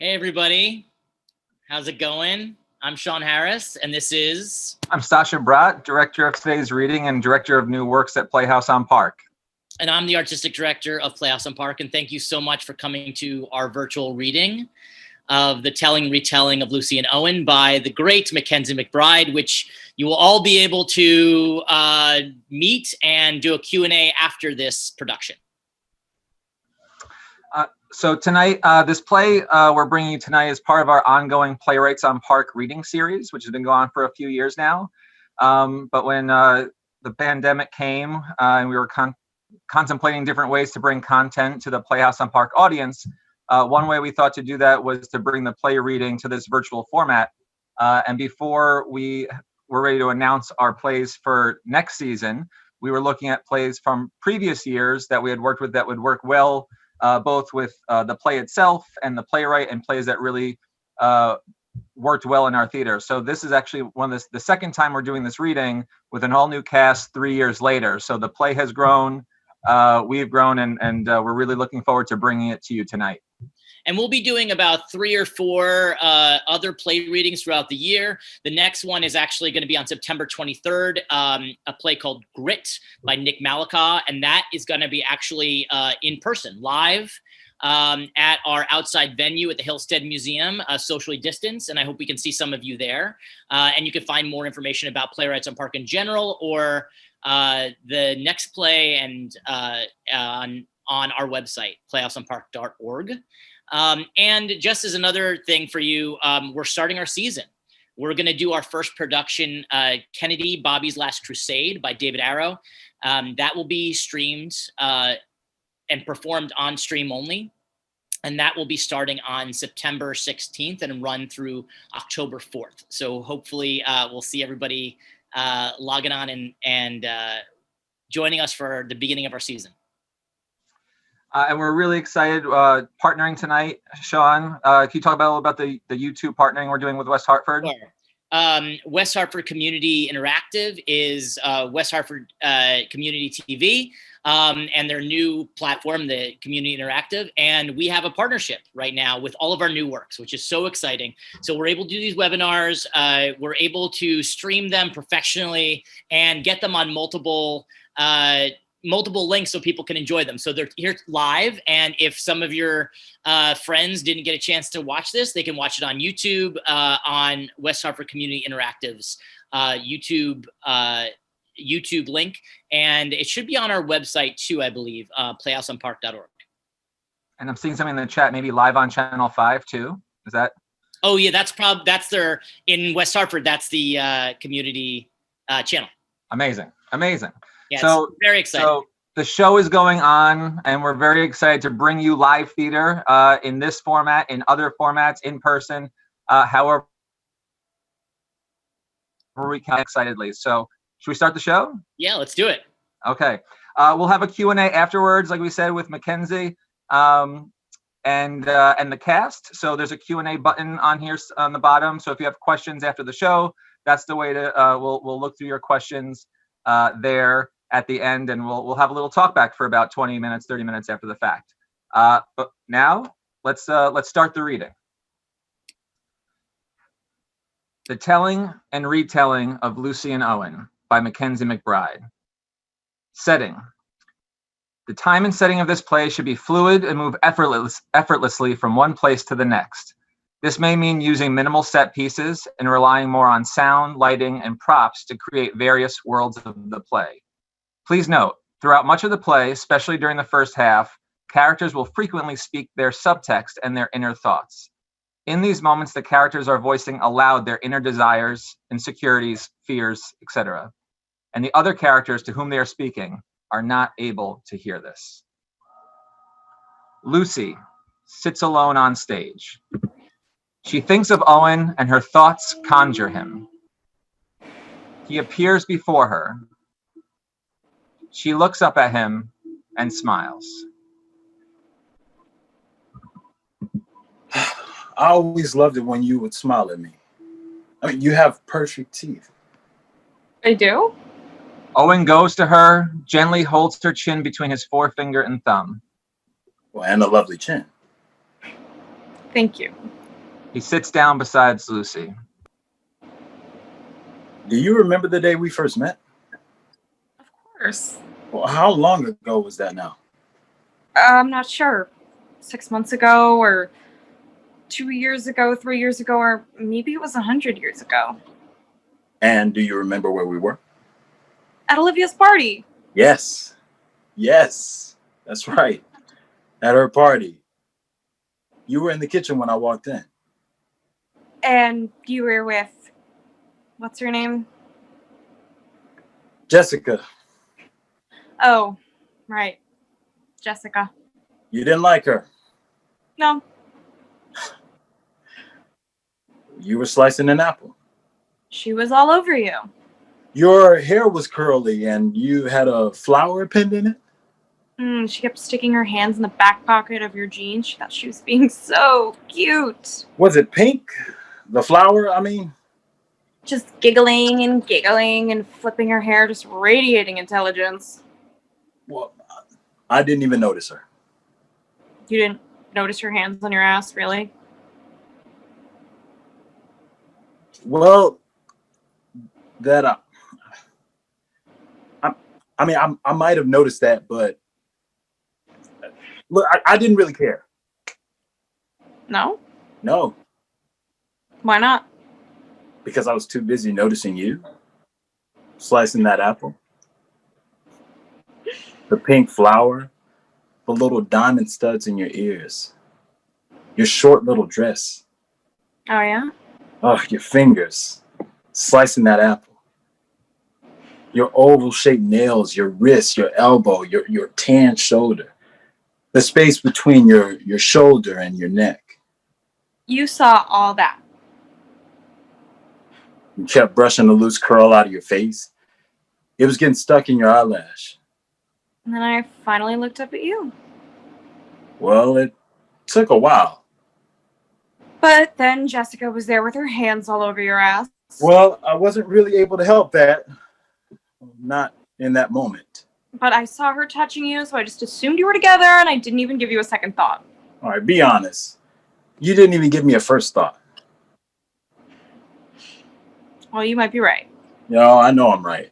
Hey everybody, how's it going? I'm Sean Harris, and this is... I'm Sasha Bratt, Director of Today's Reading and Director of New Works at Playhouse on Park. And I'm the Artistic Director of Playhouse on Park, and thank you so much for coming to our virtual reading of The Telling Retelling of Lucy and Owen by the great Mackenzie McBride, which you will all be able to meet and do a Q&A after this production. So tonight, this play we're bringing you tonight is part of our ongoing Playwrights on Park reading series, which has been going on for a few years now. But when the pandemic came and we were contemplating different ways to bring content to the Playhouse on Park audience, one way we thought to do that was to bring the play reading to this virtual format. And before we were ready to announce our plays for next season, we were looking at plays from previous years that we had worked with that would work well both with the play itself and the playwright, and plays that really worked well in our theater. So this is actually the second time we're doing this reading with an all new cast 3 years later. So the play has grown, we've grown, and we're really looking forward to bringing it to you tonight. And we'll be doing about 3 or 4 other play readings throughout the year. The next one is actually going to be on September 23rd, a play called Grit by Nick Malika. And that is going to be actually in person, live at our outside venue at the Hillstead Museum, socially distanced. And I hope we can see some of you there. And you can find more information about Playwrights on Park in general, or the next play and on our website, playhouseonpark.org. And just as another thing for you, we're starting our season. We're going to do our first production, Kennedy, Bobby's Last Crusade by David Arrow. That will be streamed and performed on stream only. And that will be starting on September 16th and run through October 4th. So hopefully we'll see everybody logging on and joining us for the beginning of our season. And we're really excited partnering tonight. Sean, can you talk about a little about the YouTube partnering we're doing with West Hartford? Sure. West Hartford Community Interactive is West Hartford Community TV and their new platform, the Community Interactive. And we have a partnership right now with all of our new works, which is so exciting. So we're able to do these webinars. We're able to stream them professionally and get them on multiple links so people can enjoy them. So they're here live. And if some of your friends didn't get a chance to watch this, they can watch it on YouTube, on West Hartford Community Interactive's YouTube link. And it should be on our website too, I believe, playhouseonpark.org. And I'm seeing something in the chat, maybe live on Channel 5 too. Is that? Oh yeah, that's their, in West Hartford, that's the community channel. Amazing, amazing. Yeah, so very exciting. So the show is going on, and we're very excited to bring you live theater in this format, in other formats, in person, however we can excitedly. So should we start the show? Yeah, let's do it. Okay. We'll have a Q&A afterwards, like we said, with Mackenzie and the cast. So there's a Q&A button on here on the bottom. So if you have questions after the show, that's the way to we'll look through your questions there at the end, and we'll have a little talk back for about 20 minutes, 30 minutes after the fact. But now let's start the reading. The Telling and Retelling of Lucy and Owen by Mackenzie McBride. Setting. The time and setting of this play should be fluid and move effortlessly from one place to the next. This may mean using minimal set pieces and relying more on sound, lighting, and props to create various worlds of the play. Please note, throughout much of the play, especially during the first half, characters will frequently speak their subtext and their inner thoughts. In these moments, the characters are voicing aloud their inner desires, insecurities, fears, etc. And the other characters to whom they are speaking are not able to hear this. Lucy sits alone on stage. She thinks of Owen, and her thoughts conjure him. He appears before her. She looks up at him and smiles. I always loved it when you would smile at me. I mean, you have perfect teeth. I do? Owen goes to her, gently holds her chin between his forefinger and thumb. Well, and a lovely chin. Thank you. He sits down beside Lucy. Do you remember the day we first met? Of course. Well, how long ago was that now? I'm not sure. 6 months ago, or 2 years ago, 3 years ago, or maybe it was 100 years ago. And do you remember where we were? At Olivia's party. Yes. Yes. That's right. At her party. You were in the kitchen when I walked in. And you were with, what's her name? Jessica. Oh, right. Jessica. You didn't like her. No. You were slicing an apple. She was all over you. Your hair was curly and you had a flower pinned in it. She kept sticking her hands in the back pocket of your jeans. She thought she was being so cute. Was it pink? The flower, I mean? Just giggling and flipping her hair, just radiating intelligence. Well, I didn't even notice her. You didn't notice her hands on your ass, really? Well, that I might have noticed that, but look, I didn't really care. No? No, Why not? because I was too busy noticing you slicing that apple, the pink flower, the little diamond studs in your ears, your short little dress. Oh, yeah? Oh, your fingers slicing that apple. Your oval-shaped nails, your wrist, your elbow, your tan shoulder. The space between your shoulder and your neck. You saw all that. You kept brushing the loose curl out of your face. It was getting stuck in your eyelash. And then I finally looked up at you. Well, it took a while. But then Jessica was there with her hands all over your ass. Well, I wasn't really able to help that. Not in that moment. But I saw her touching you, so I just assumed you were together, and I didn't even give you a second thought. All right, be honest. You didn't even give me a first thought. Well, you might be right. No, I know I'm right.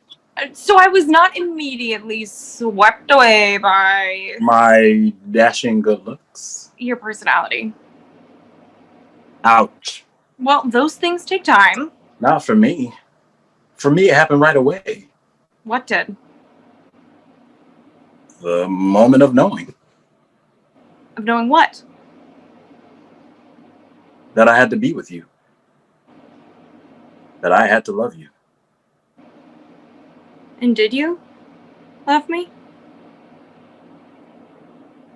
So I was not immediately swept away by My dashing good looks. your personality. Ouch. Well, those things take time. Not for me. For me, it happened right away. What did? The moment of knowing Of knowing what? that I had to be with you. That I had to love you. And did you love me?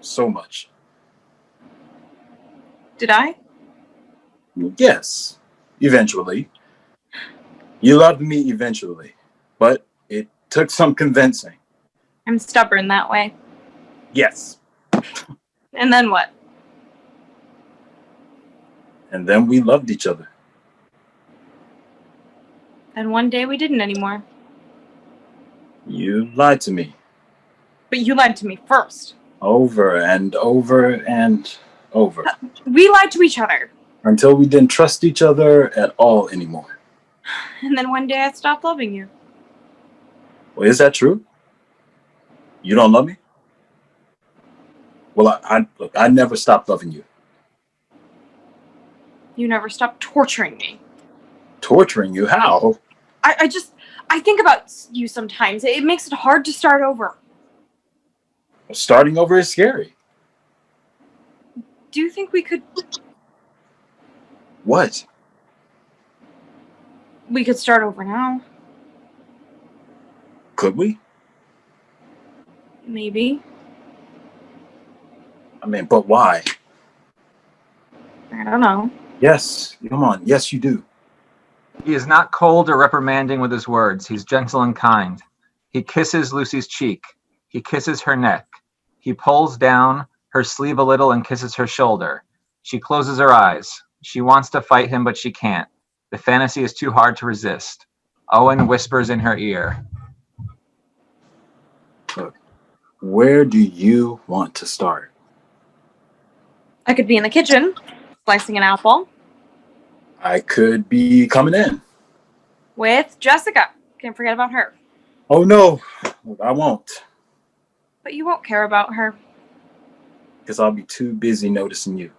So much. Did I? Yes, eventually. You loved me eventually, but it took some convincing. I'm stubborn that way. Yes. And then what? And then we loved each other. Then one day we didn't anymore. You lied to me. But you lied to me first. Over and over and over. We lied to each other. Until we didn't trust each other at all anymore. And then one day I stopped loving you. Well, is that true? You don't love me? Well, look, I never stopped loving you. You never stopped torturing me. Torturing you? How? I think about you sometimes. It makes it hard to start over. Starting over is scary. Do you think we could What? start over now? Could we? Maybe. I mean, but why? I don't know. Yes, come on. Yes, you do. He is not cold or reprimanding with his words. He's gentle and kind. He kisses Lucy's cheek. He kisses her neck. He pulls down her sleeve a little and kisses her shoulder. She closes her eyes. She wants to fight him, but she can't. The fantasy is too hard to resist. Owen whispers in her ear. Look, where do you want to start? I could be in the kitchen. Slicing an apple. I could be coming in. With Jessica. Can't forget about her. Oh, no. I won't. But you won't care about her. Because I'll be too busy noticing you.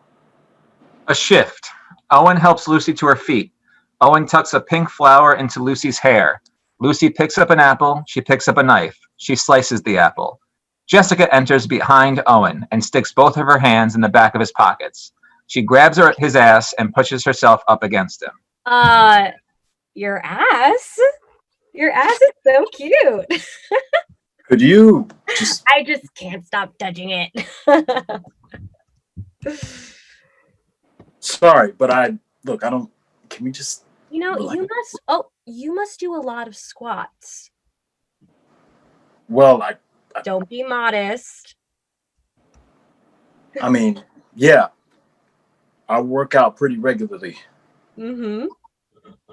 A shift. Owen helps Lucy to her feet. Owen tucks a pink flower into Lucy's hair. Lucy picks up an apple. She picks up a knife. She slices the apple. Jessica enters behind Owen and sticks both of her hands in the back of his pockets. She grabs his ass and pushes herself up against him. Your ass? Your ass is so cute. Could you just... I just can't stop touching it. Sorry, but I don't... Can we just... You know, relax? you must do a lot of squats. Well, Don't be modest. I mean, yeah. I work out pretty regularly. Mm-hmm.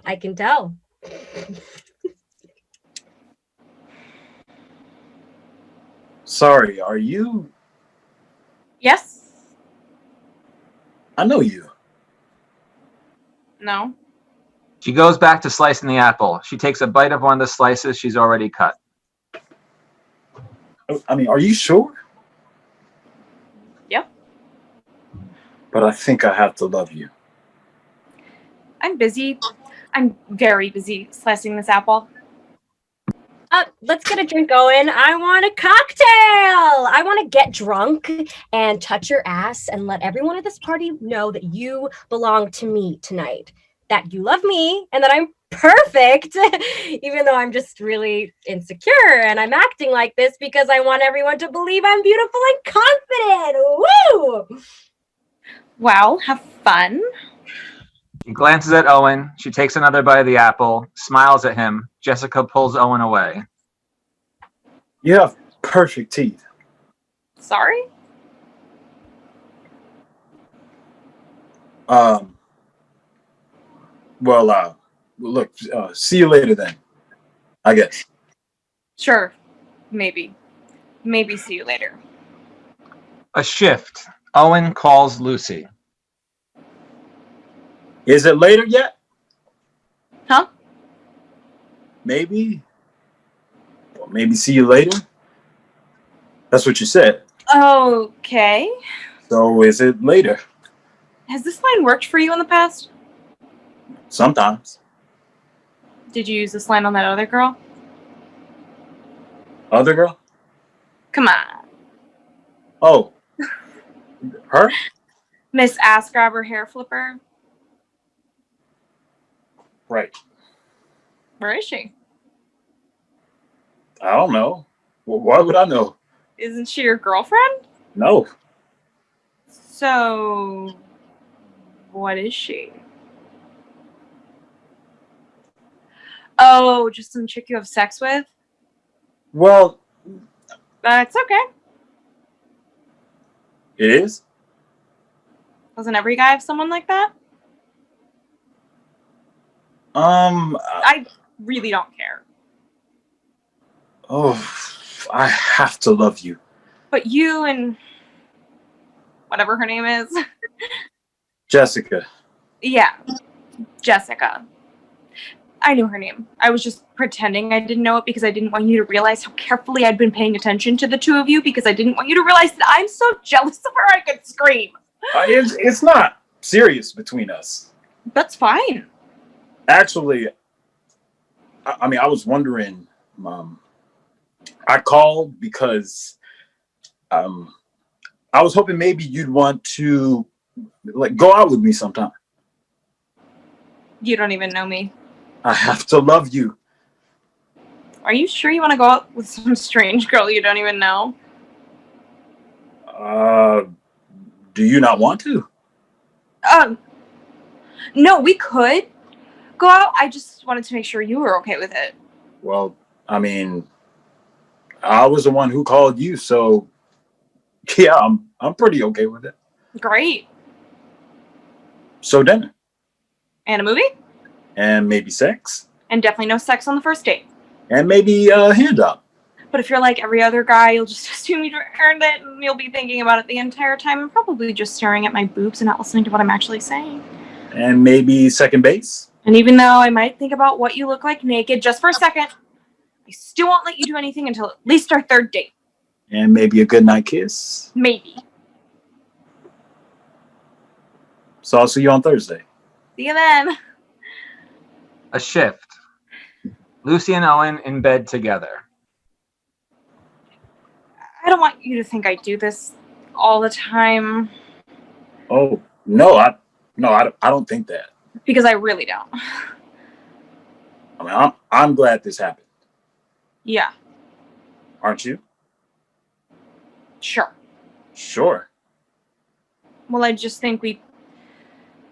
I can tell. Sorry, are you... Yes? I know you. No? She goes back to slicing the apple. She takes a bite of one of the slices she's already cut. I mean, are you sure? Yep. But I think I have to love you. I'm busy. I'm very busy slicing this apple. Let's get a drink going. I want a cocktail. I want to get drunk and touch your ass and let everyone at this party know that you belong to me tonight. That you love me and that I'm perfect, even though I'm just really insecure and I'm acting like this because I want everyone to believe I'm beautiful and confident. Woo! Well, have fun. She glances at Owen. She takes another bite of the apple, smiles at him. Jessica pulls Owen away. You have perfect teeth. Sorry? Well, look, see you later then, I guess. Sure. Maybe. Maybe see you later. A shift. Owen calls Lucy. Is it later yet? Huh? Maybe. Or maybe see you later? That's what you said. Okay. So is it later? Has this line worked for you in the past? Sometimes. Did you use this line on that other girl? Other girl? Come on. Oh. Her? Miss Ass Grabber Hair Flipper. Right. Where is she? I don't know. Well, why would I know? Isn't she your girlfriend? No. So, what is she? Oh, just some chick you have sex with? Well, It's okay. it is? Doesn't every guy have someone like that? I I really don't care. Oh, I have to love you. But you and whatever her name is. Jessica. Yeah, Jessica. I knew her name. I was just pretending I didn't know it because I didn't want you to realize how carefully I'd been paying attention to the two of you because I didn't want you to realize that I'm so jealous of her I could scream. It's not serious between us. That's fine. Actually, I mean, I was wondering, I called because I was hoping maybe you'd want to go out with me sometime. You don't even know me. I have to love you. Are you sure you want to go out with some strange girl you don't even know? Do you not want to? No, we could go out. I just wanted to make sure you were okay with it. Well, I mean, I was the one who called you, so yeah, I'm pretty okay with it. Great. So dinner. And a movie? And maybe sex. And definitely no sex on the first date. And maybe a hand job. But if you're like every other guy, you'll just assume you earned it, and you'll be thinking about it the entire time and probably just staring at my boobs and not listening to what I'm actually saying. And maybe second base? And even though I might think about what you look like naked just for a second, I still won't let you do anything until at least our third date. And maybe a goodnight kiss? Maybe. So I'll see you on Thursday. See you then. A shift. Lucy and Owen in bed together. I don't want you to think I do this all the time. Oh, no, I don't think that. Because I really don't. I mean, I'm glad this happened. Yeah, Aren't you? sure. Sure. Well, I just think we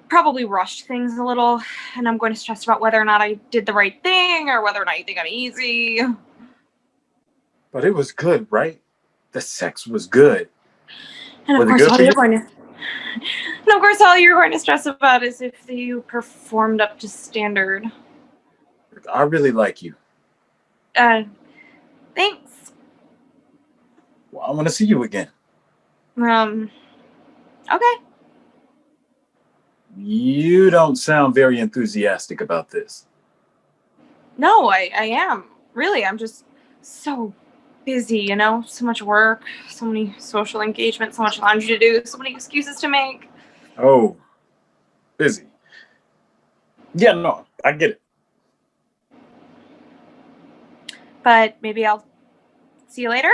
probably rushed things a little, and I'm going to stress about whether or not I did the right thing or whether or not you think I'm easy. But it was good, right? The sex was good. And of Was it course, good all for you're you? going to, and of course, all you're going to stress about is if you performed up to standard. I really like you. Thanks. Well, I want to see you again. Okay. You don't sound very enthusiastic about this. No, I am. Really, I'm just so busy, you know? So much work, so many social engagements, so much laundry to do, so many excuses to make. Oh, busy. Yeah, no, I get it. But maybe I'll see you later.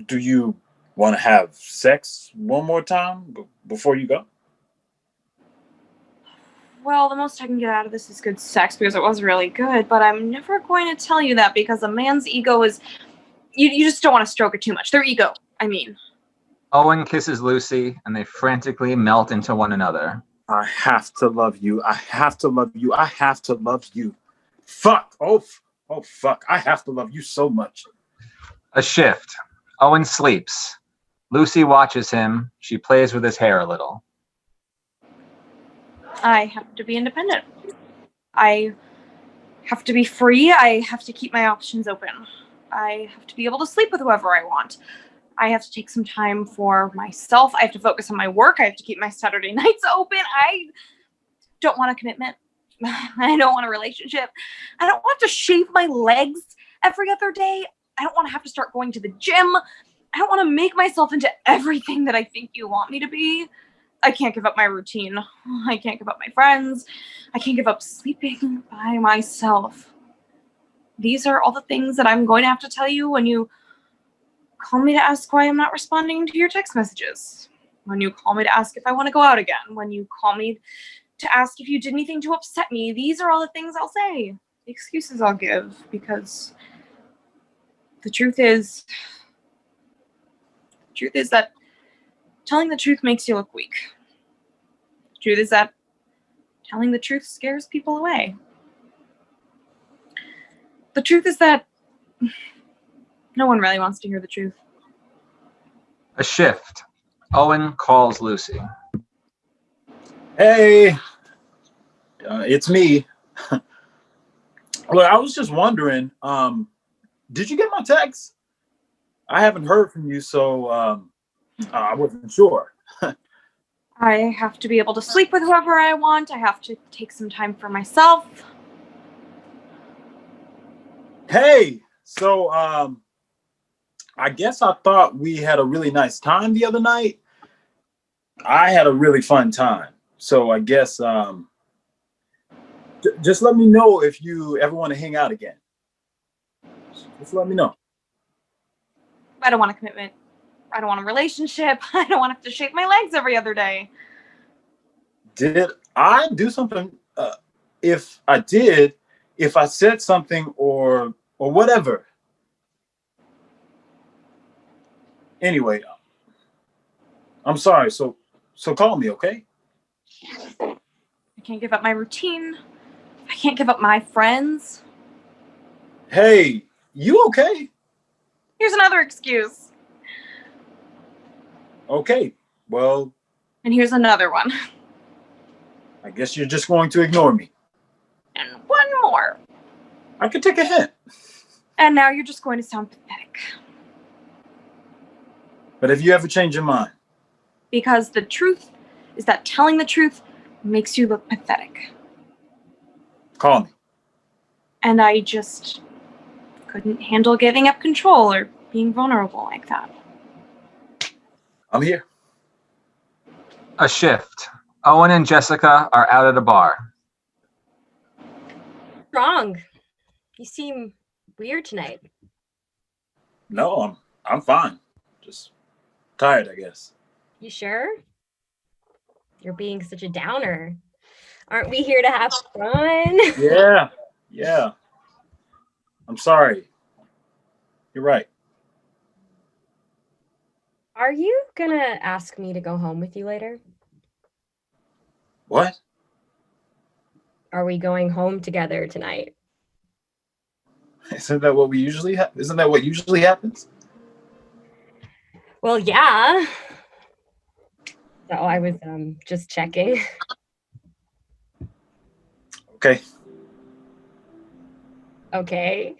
Do you want to have sex one more time before you go? Well, the most I can get out of this is good sex because it was really good, but I'm never going to tell you that because a man's ego is... You just don't want to stroke it too much. Their ego, I mean. Owen kisses Lucy, and they frantically melt into one another. I have to love you. I have to love you. I have to love you. Fuck. Oh, fuck. I have to love you so much. A shift. Owen sleeps. Lucy watches him. She plays with his hair a little. I have to be independent. I have to be free. I have to keep my options open. I have to be able to sleep with whoever I want. I have to take some time for myself. I have to focus on my work. I have to keep my Saturday nights open. I don't want a commitment. I don't want a relationship. I don't want to shave my legs every other day. I don't want to have to start going to the gym. I don't want to make myself into everything that I think you want me to be. I can't give up my routine. I can't give up my friends. I can't give up sleeping by myself. These are all the things that I'm going to have to tell you when you call me to ask why I'm not responding to your text messages. When you call me to ask if I want to go out again. When you call me to ask if you did anything to upset me. These are all the things I'll say. The excuses I'll give. Because the truth is that telling the truth makes you look weak. The truth is that telling the truth scares people away. The truth is that no one really wants to hear the truth. A shift. Owen calls Lucy. Hey, it's me. Look, I was just wondering, did you get my text? I haven't heard from you, so I wasn't sure. I have to be able to sleep with whoever I want. I have to take some time for myself. Hey, so I guess I thought we had a really nice time the other night. I had a really fun time. So I guess just let me know if you ever want to hang out again. Just let me know. I don't want a commitment. I don't want a relationship. I don't want to have to shave my legs every other day. Did I do something? If I did, if I said something or whatever. Anyway, I'm sorry. So call me, okay? I can't give up my routine. I can't give up my friends. Hey, you okay? Here's another excuse. Okay, well, And here's another one. I guess you're just going to ignore me. And one more. I could take a hint. And now you're just going to sound pathetic. But if you ever change your mind. Because the truth is that telling the truth makes you look pathetic. Call me. And I just couldn't handle giving up control or being vulnerable like that. I'm here. A shift. Owen and Jessica are out at a bar. Wrong. You seem weird tonight. No, I'm fine. Just tired, I guess. You sure? You're being such a downer. Aren't we here to have fun? Yeah. I'm sorry. You're right. Are you gonna ask me to go home with you later? What? Are we going home together tonight? Isn't that what Isn't that what usually happens? Well, yeah. So I was just checking. Okay. Okay.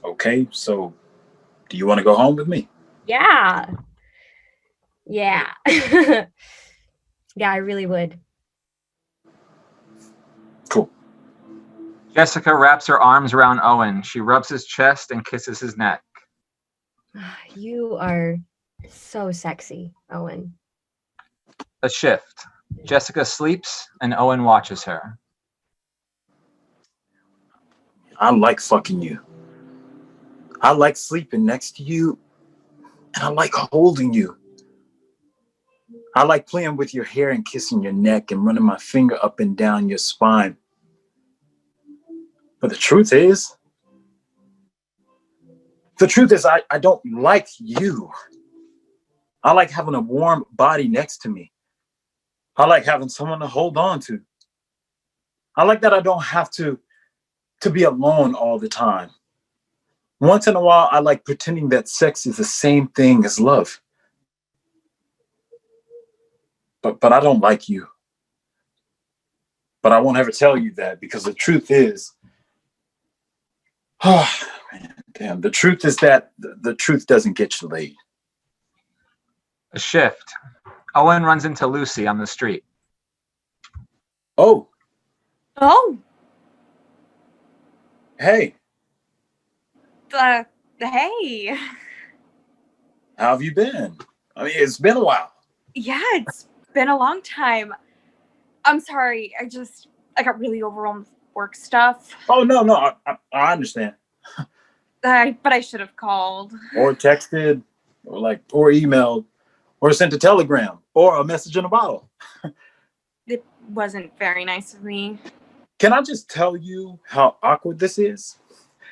Okay, so do you want to go home with me? Yeah. Yeah. Yeah, I really would. Cool. Jessica wraps her arms around Owen. She rubs his chest and kisses his neck. You are so sexy, Owen. A shift. Jessica sleeps and Owen watches her. I like fucking you. I like sleeping next to you. And I like holding you. I like playing with your hair and kissing your neck and running my finger up and down your spine. But the truth is I don't like you. I like having a warm body next to me. I like having someone to hold on to. I like that I don't have to be alone all the time. Once in a while, I like pretending that sex is the same thing as love. But I don't like you. But I won't ever tell you that because the truth is, oh man, damn. The truth is that the truth doesn't get you laid. A shift. Owen runs into Lucy on the street. Oh, Oh, hey, hey. how have you been? I mean, it's been a while. Yeah, it's been a long time. I'm sorry. I got really overwhelmed with work stuff. Oh, no, I understand. But I should have called. Or texted, or emailed, or sent a telegram, or a message in a bottle. It wasn't very nice of me. Can I just tell you how awkward this is?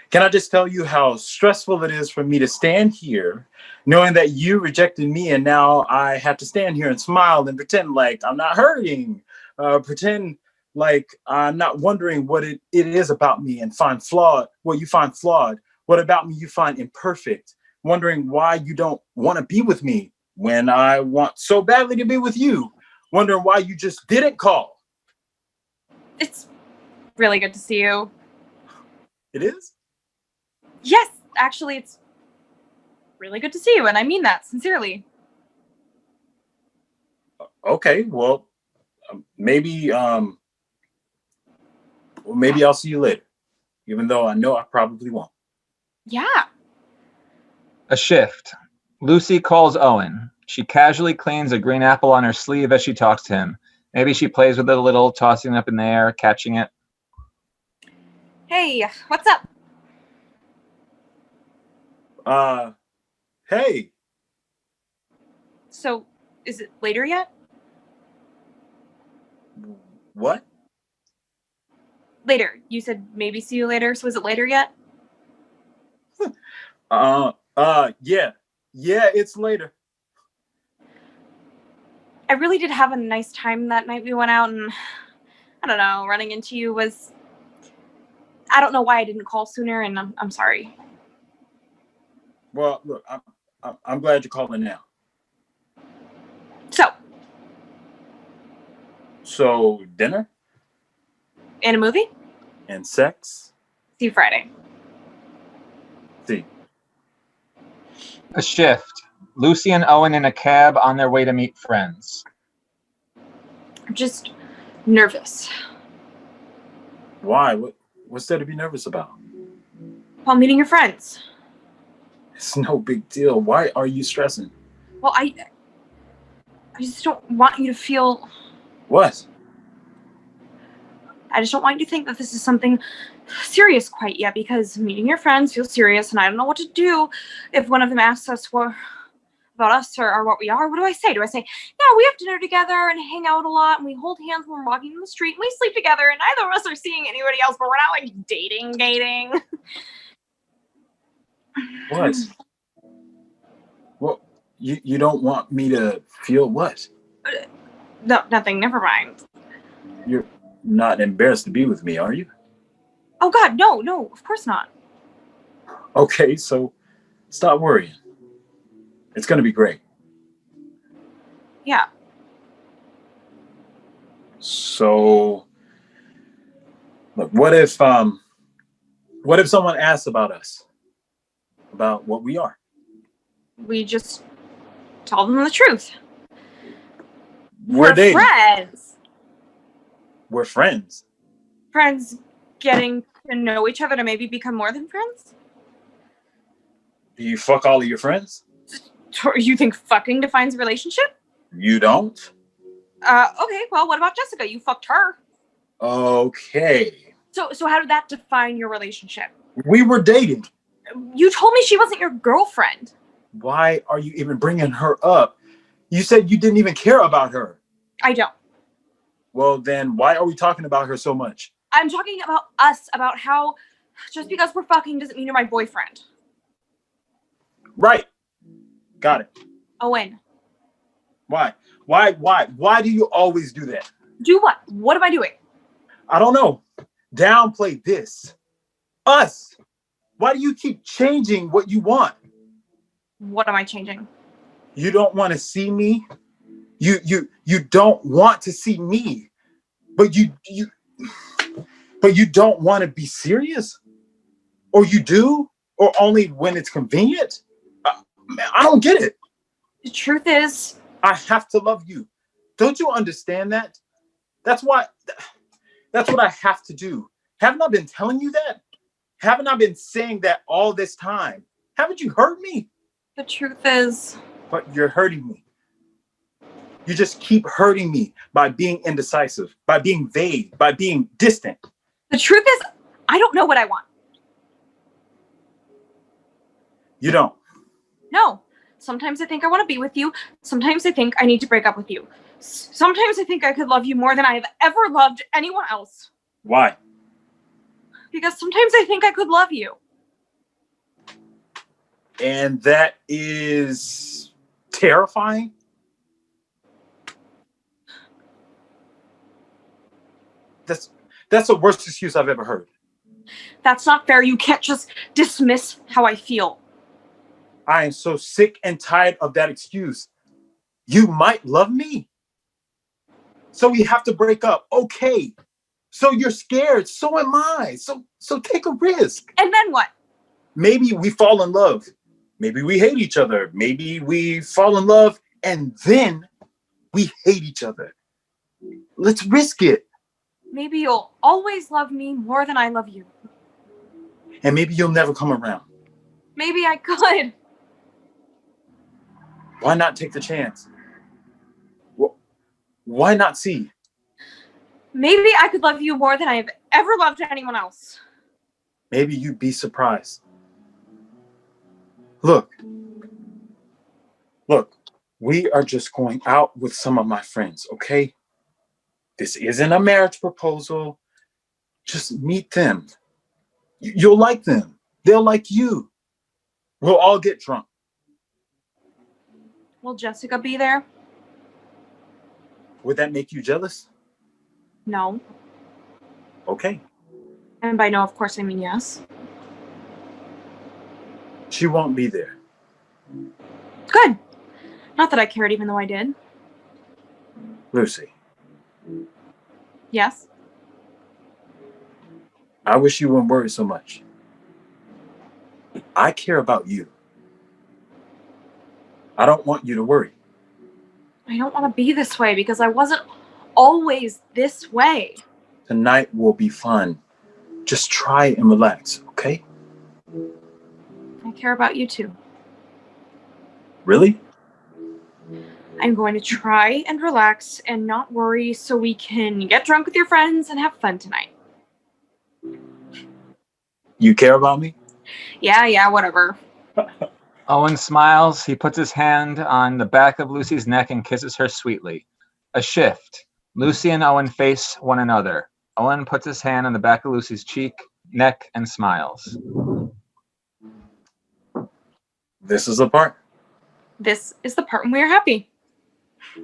Can I just tell you how stressful it is for me to stand here knowing that you rejected me and now I have to stand here and smile and pretend like I'm not hurting, pretend like I'm not wondering what it is about me and find flawed, what you find flawed, what about me you find imperfect, wondering why you don't want to be with me when I want so badly to be with you, wondering why you just didn't call. It's really good to see you. It is? Yes, actually, it's really good to see you, and I mean that sincerely. Okay, well, maybe I'll see you later, even though I know I probably won't. Yeah. A shift. Lucy calls Owen. She casually cleans a green apple on her sleeve as she talks to him. Maybe she plays with it a little, tossing it up in the air, catching it. Hey, what's up? Hey. So, is it later yet? What? Later. You said maybe see you later, so is it later yet? Yeah, it's later. I really did have a nice time that night we went out, and I don't know, running into you was... I don't know why I didn't call sooner, and I'm sorry. Well, look, I'm glad you're calling now. So, Dinner? in a movie? And sex? See you Friday. See. A shift. Lucy and Owen in a cab on their way to meet friends. I'm just nervous. Why? What's there to be nervous about? While meeting your friends. It's no big deal. Why are you stressing? Well, I just don't want you to feel... What? I just don't want you to think that this is something serious quite yet, because meeting your friends feels serious, and I don't know what to do if one of them asks us about us or what we are. What do I say? Do I say, yeah, we have dinner together and hang out a lot, and we hold hands when we're walking in the street, and we sleep together, and neither of us are seeing anybody else, but we're not like dating? What? Well, you don't want me to feel what? No, nothing. Never mind. You're not embarrassed to be with me, are you? Oh God, no, of course not. Okay, so stop worrying. It's gonna be great. Yeah. So, look, what if someone asks about us? About what we are? We just tell them the truth. We're dating. Friends. We're friends. Friends getting to know each other to maybe become more than friends? Do you fuck all of your friends? You think fucking defines a relationship? You don't? Okay, well, what about Jessica? You fucked her. Okay. So how did that define your relationship? We were dating. You told me she wasn't your girlfriend. Why are you even bringing her up? You said you didn't even care about her. I don't. Well, then why are we talking about her so much? I'm talking about us, about how just because we're fucking doesn't mean you're my boyfriend. Right. Got it. Owen. Why? Why do you always do that? Do what? What am I doing? I don't know. Downplay this. Us. Why do you keep changing what you want? What am I changing? You don't want to see me. You don't want to see me. But you don't want to be serious? Or you do? Or only when it's convenient? Man, I don't get it. The truth is, I have to love you. Don't you understand that? That's what I have to do. Haven't I been telling you that? Haven't I been saying that all this time? Haven't you heard me? the truth is... But you're hurting me. You just keep hurting me by being indecisive, by being vague, by being distant. The truth is, I don't know what I want. You don't. No. Sometimes I think I want to be with you. Sometimes I think I need to break up with you. Sometimes I think I could love you more than I have ever loved anyone else. Why? Because sometimes I think I could love you. And that is terrifying. That's the worst excuse I've ever heard. That's not fair. You can't just dismiss how I feel. I am so sick and tired of that excuse. You might love me. So we have to break up. Okay. So you're scared. So am I. So take a risk. And then what? Maybe we fall in love. Maybe we hate each other. Maybe we fall in love and then we hate each other. Let's risk it. Maybe you'll always love me more than I love you. And maybe you'll never come around. Maybe I could. Why not take the chance? Why not see? Maybe I could love you more than I have ever loved anyone else. Maybe you'd be surprised. Look, we are just going out with some of my friends, okay? This isn't a marriage proposal. Just meet them. You'll like them. They'll like you. We'll all get drunk. Will Jessica be there? Would that make you jealous? No. Okay. And by no, of course, I mean yes. She won't be there. Good. Not that I cared, even though I did. Lucy, Yes? I wish you wouldn't worry so much. I care about you. I don't want you to worry. I don't want to be this way because I wasn't always this way. Tonight will be fun. Just try and relax, okay? I care about you too. Really? I'm going to try and relax and not worry so we can get drunk with your friends and have fun tonight. You care about me? Yeah, whatever. Owen smiles. He puts his hand on the back of Lucy's neck and kisses her sweetly. A shift. Lucy and Owen face one another. Owen puts his hand on the back of Lucy's cheek, neck, and smiles. This is the part. This is the part when we are happy.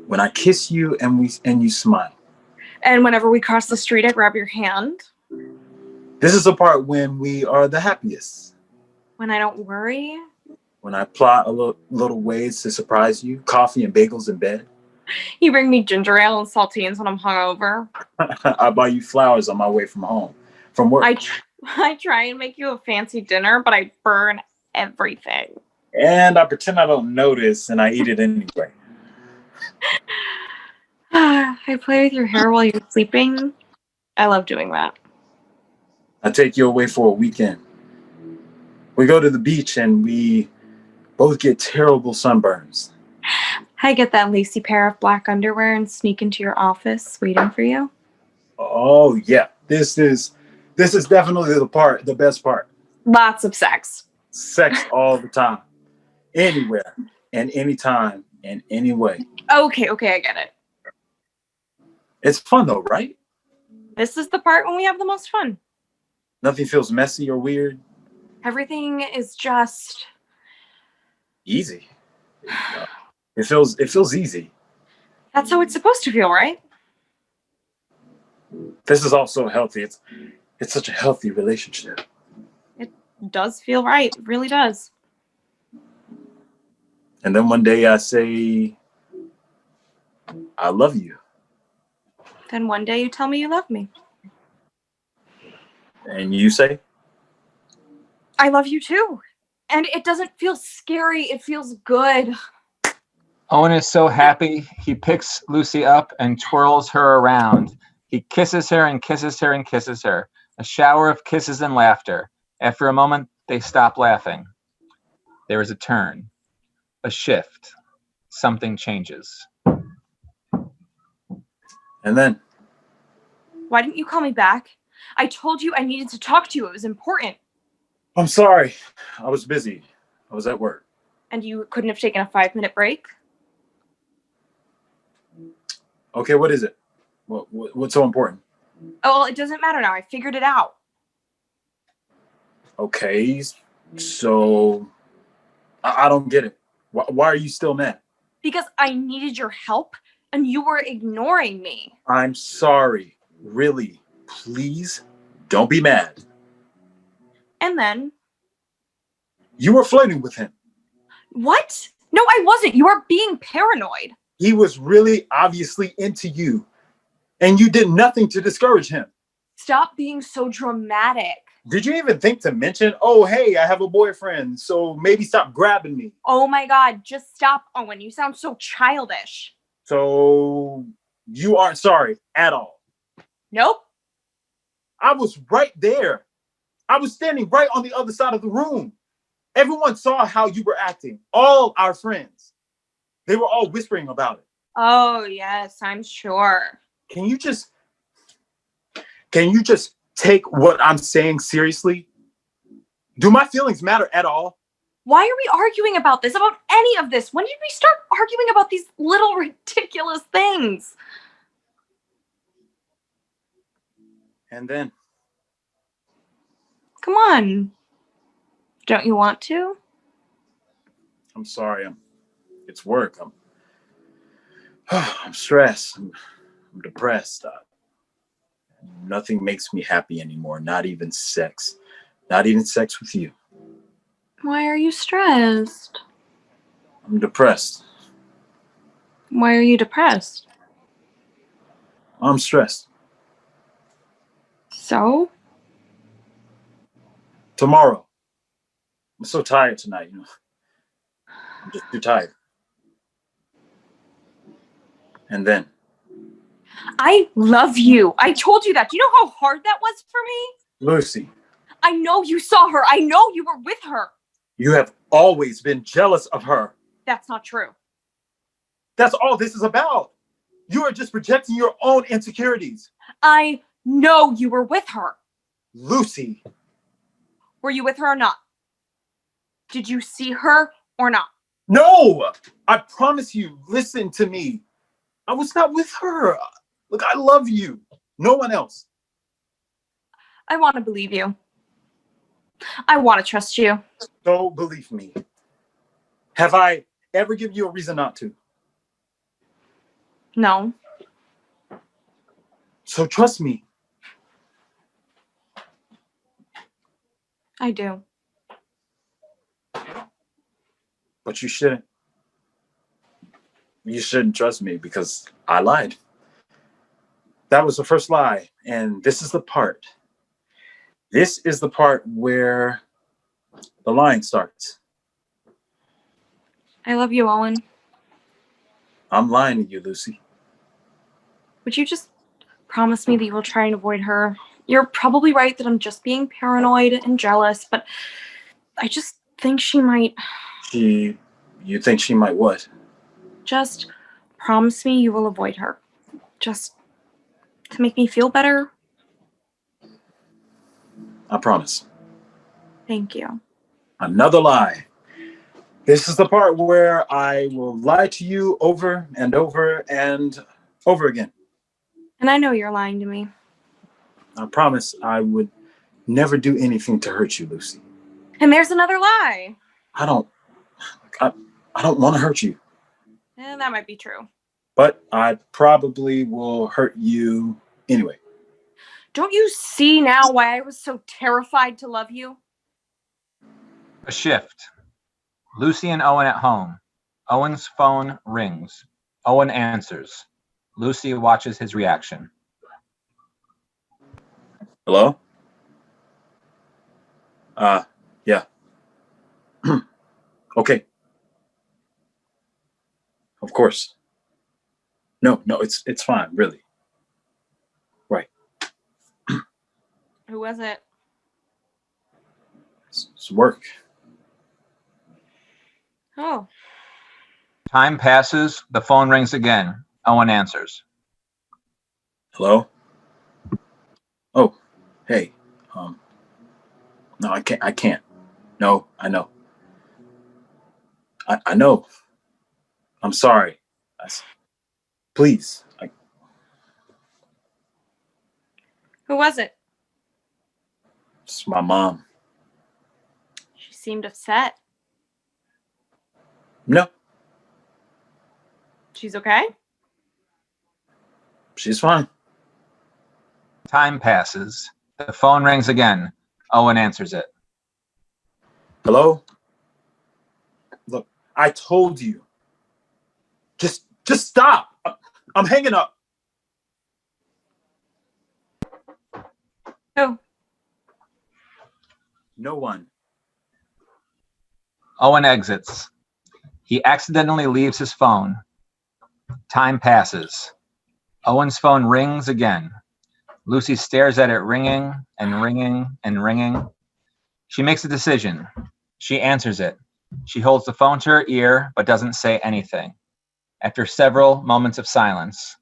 When I kiss you and you smile. And whenever we cross the street, I grab your hand. This is the part when we are the happiest. When I don't worry. When I plot little ways to surprise you. Coffee and bagels in bed. You bring me ginger ale and saltines when I'm hungover. I buy you flowers on my way from work. I try and make you a fancy dinner, but I burn everything. And I pretend I don't notice and I eat it anyway. I play with your hair while you're sleeping. I love doing that. I take you away for a weekend. We go to the beach and we both get terrible sunburns. I get that lacy pair of black underwear and sneak into your office waiting for you. Oh yeah, this is definitely the best part. Lots of sex. Sex all the time, anywhere and anytime and any way. Okay, I get it. It's fun though, right? This is the part when we have the most fun. Nothing feels messy or weird. Everything is just Easy. It feels easy. That's how it's supposed to feel, right? This is also healthy. It's such a healthy relationship. It does feel right. It really does. And then one day I say, I love you. Then one day you tell me you love me. And you say, I love you too. And it doesn't feel scary. It feels good. Owen is so happy. He picks Lucy up and twirls her around. He kisses her and kisses her and kisses her. A shower of kisses and laughter. After a moment, they stop laughing. There is a turn. A shift. Something changes. and then Why didn't you call me back? I told you I needed to talk to you. It was important. I'm sorry. I was busy. I was at work. And you couldn't have taken a 5-minute break? Okay, what is it? What's so important? Oh, well, it doesn't matter now. I figured it out. Okay, so I don't get it. Why are you still mad? Because I needed your help and you were ignoring me. I'm sorry. Really, please don't be mad. And then, You were flirting with him. what? No, I wasn't. You are being paranoid. He was really obviously into you, and you did nothing to discourage him. Stop being so dramatic. Did you even think to mention, oh, hey, I have a boyfriend, so maybe stop grabbing me? Oh my God, just stop, Owen. You sound so childish. So you aren't sorry at all. Nope. I was right there. I was standing right on the other side of the room. Everyone saw how you were acting. All our friends. They were all whispering about it. Oh, yes, I'm sure. Can you just take what I'm saying seriously? Do my feelings matter at all? Why are we arguing about this, about any of this? When did we start arguing about these little ridiculous things? And then Come on. Don't you want to? I'm sorry. It's work. I'm stressed. I'm depressed. Nothing makes me happy anymore. Not even sex. Not even sex with you. Why are you stressed? I'm depressed. Why are you depressed? I'm stressed. So? Tomorrow. I'm so tired tonight, you know. I'm just too tired. And then. I love you. I told you that. Do you know how hard that was for me? Lucy. I know you saw her. I know you were with her. You have always been jealous of her. That's not true. That's all this is about. You are just projecting your own insecurities. I know you were with her. Lucy. Were you with her or not? Did you see her or not? No! I promise you, listen to me. I was not with her. Look, I love you. No one else. I want to believe you. I want to trust you. Don't believe me. Have I ever given you a reason not to? No. So trust me. I do. But you shouldn't. You shouldn't trust me because I lied. That was the first lie. And this is the part. This is the part where the lying starts. I love you, Owen. I'm lying to you, Lucy. Would you just promise me that you will try and avoid her? You're probably right that I'm just being paranoid and jealous, but I just think she might. You think she might what? Just promise me you will avoid her. Just to make me feel better. I promise. Thank you. Another lie. This is the part where I will lie to you over and over and over again. And I know you're lying to me. I promise I would never do anything to hurt you, Lucy. And there's another lie. I don't want to hurt you. And that might be true. But I probably will hurt you anyway. Don't you see now why I was so terrified to love you? A shift. Lucy and Owen at home. Owen's phone rings. Owen answers. Lucy watches his reaction. Hello? Yeah. Okay. Of course. No, it's fine, really. Right. Who was it? It's work. Oh. Time passes. The phone rings again. Owen answers. Hello? Oh, hey. No, I can't. No, I know. I know. I'm sorry. Please. Who was it? It's my mom. She seemed upset. No, She's okay? she's fine. Time passes. The phone rings again. Owen answers it. Hello? Look, I told you. Just stop. I'm hanging up. Who? No one. Owen exits. He accidentally leaves his phone. Time passes. Owen's phone rings again. Lucy stares at it ringing and ringing and ringing. She makes a decision. She answers it. She holds the phone to her ear but doesn't say anything. After several moments of silence.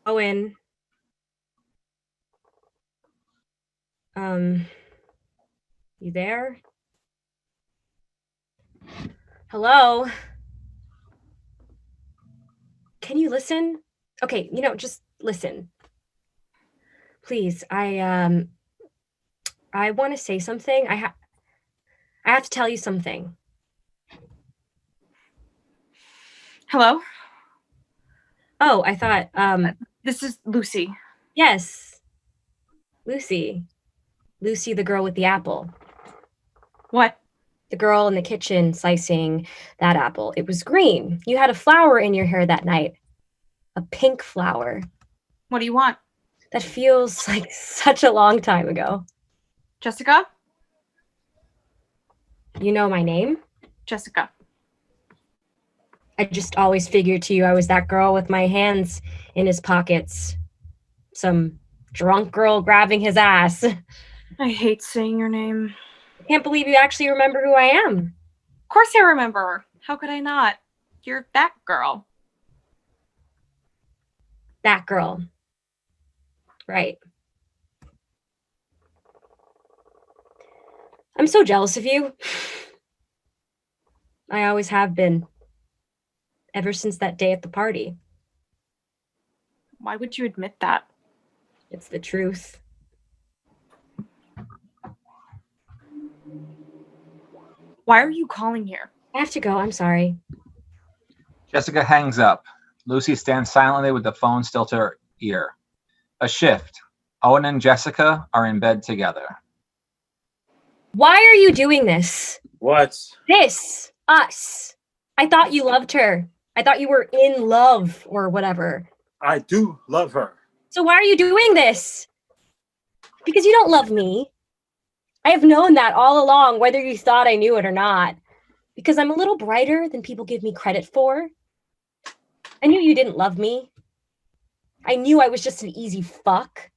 Owen. You there? Hello? Can you listen? Okay, just listen. Please, I want to say something. I have to tell you something. Hello? Oh, I thought, This is Lucy. yes. Lucy. Lucy, the girl with the apple. What? The girl in the kitchen slicing that apple. It was green. You had a flower in your hair that night. A pink flower. What do you want? That feels like such a long time ago. Jessica? You know my name? Jessica. I just always figured to you I was that girl with my hands in his pockets. Some drunk girl grabbing his ass. I hate saying your name. I can't believe you actually remember who I am. Of course I remember. How could I not? You're that girl. That girl. Right. I'm so jealous of you. I always have been. Ever since that day at the party. Why would you admit that? It's the truth. Why are you calling here? I have to go. I'm sorry. Jessica hangs up. Lucy stands silently with the phone still to her ear. A shift. Owen and Jessica are in bed together. Why are you doing this? What? This. Us. I thought you loved her. I thought you were in love or whatever. I do love her. So why are you doing this? Because you don't love me. I have known that all along, whether you thought I knew it or not. Because I'm a little brighter than people give me credit for. I knew you didn't love me. I knew I was just an easy fuck.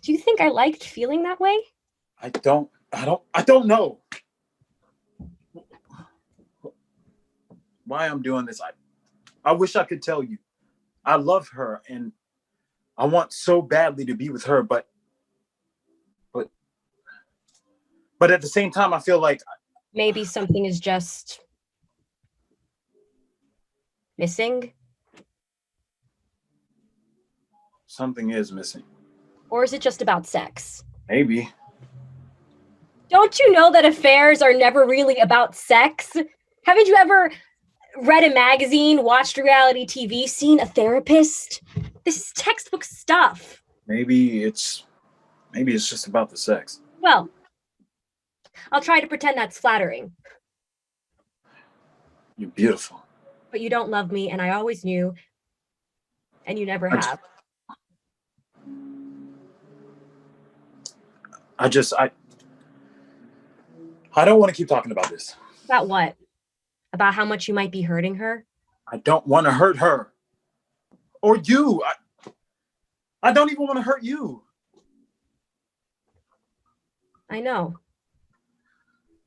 Do you think I liked feeling that way? I don't know why I'm doing this. I wish I could tell you. I love her and I want so badly to be with her, but at the same time, I feel like maybe something is just missing. something is missing. Or is it just about sex? Maybe. Don't you know that affairs are never really about sex? Haven't you ever read a magazine, watched reality TV, seen a therapist? This is textbook stuff. Maybe it's just about the sex. Well, I'll try to pretend that's flattering. You're beautiful. But you don't love me, and I always knew, and you never have. I don't want to keep talking about this. About what? About how much you might be hurting her? I don't want to hurt her. Or you. I don't even want to hurt you. I know.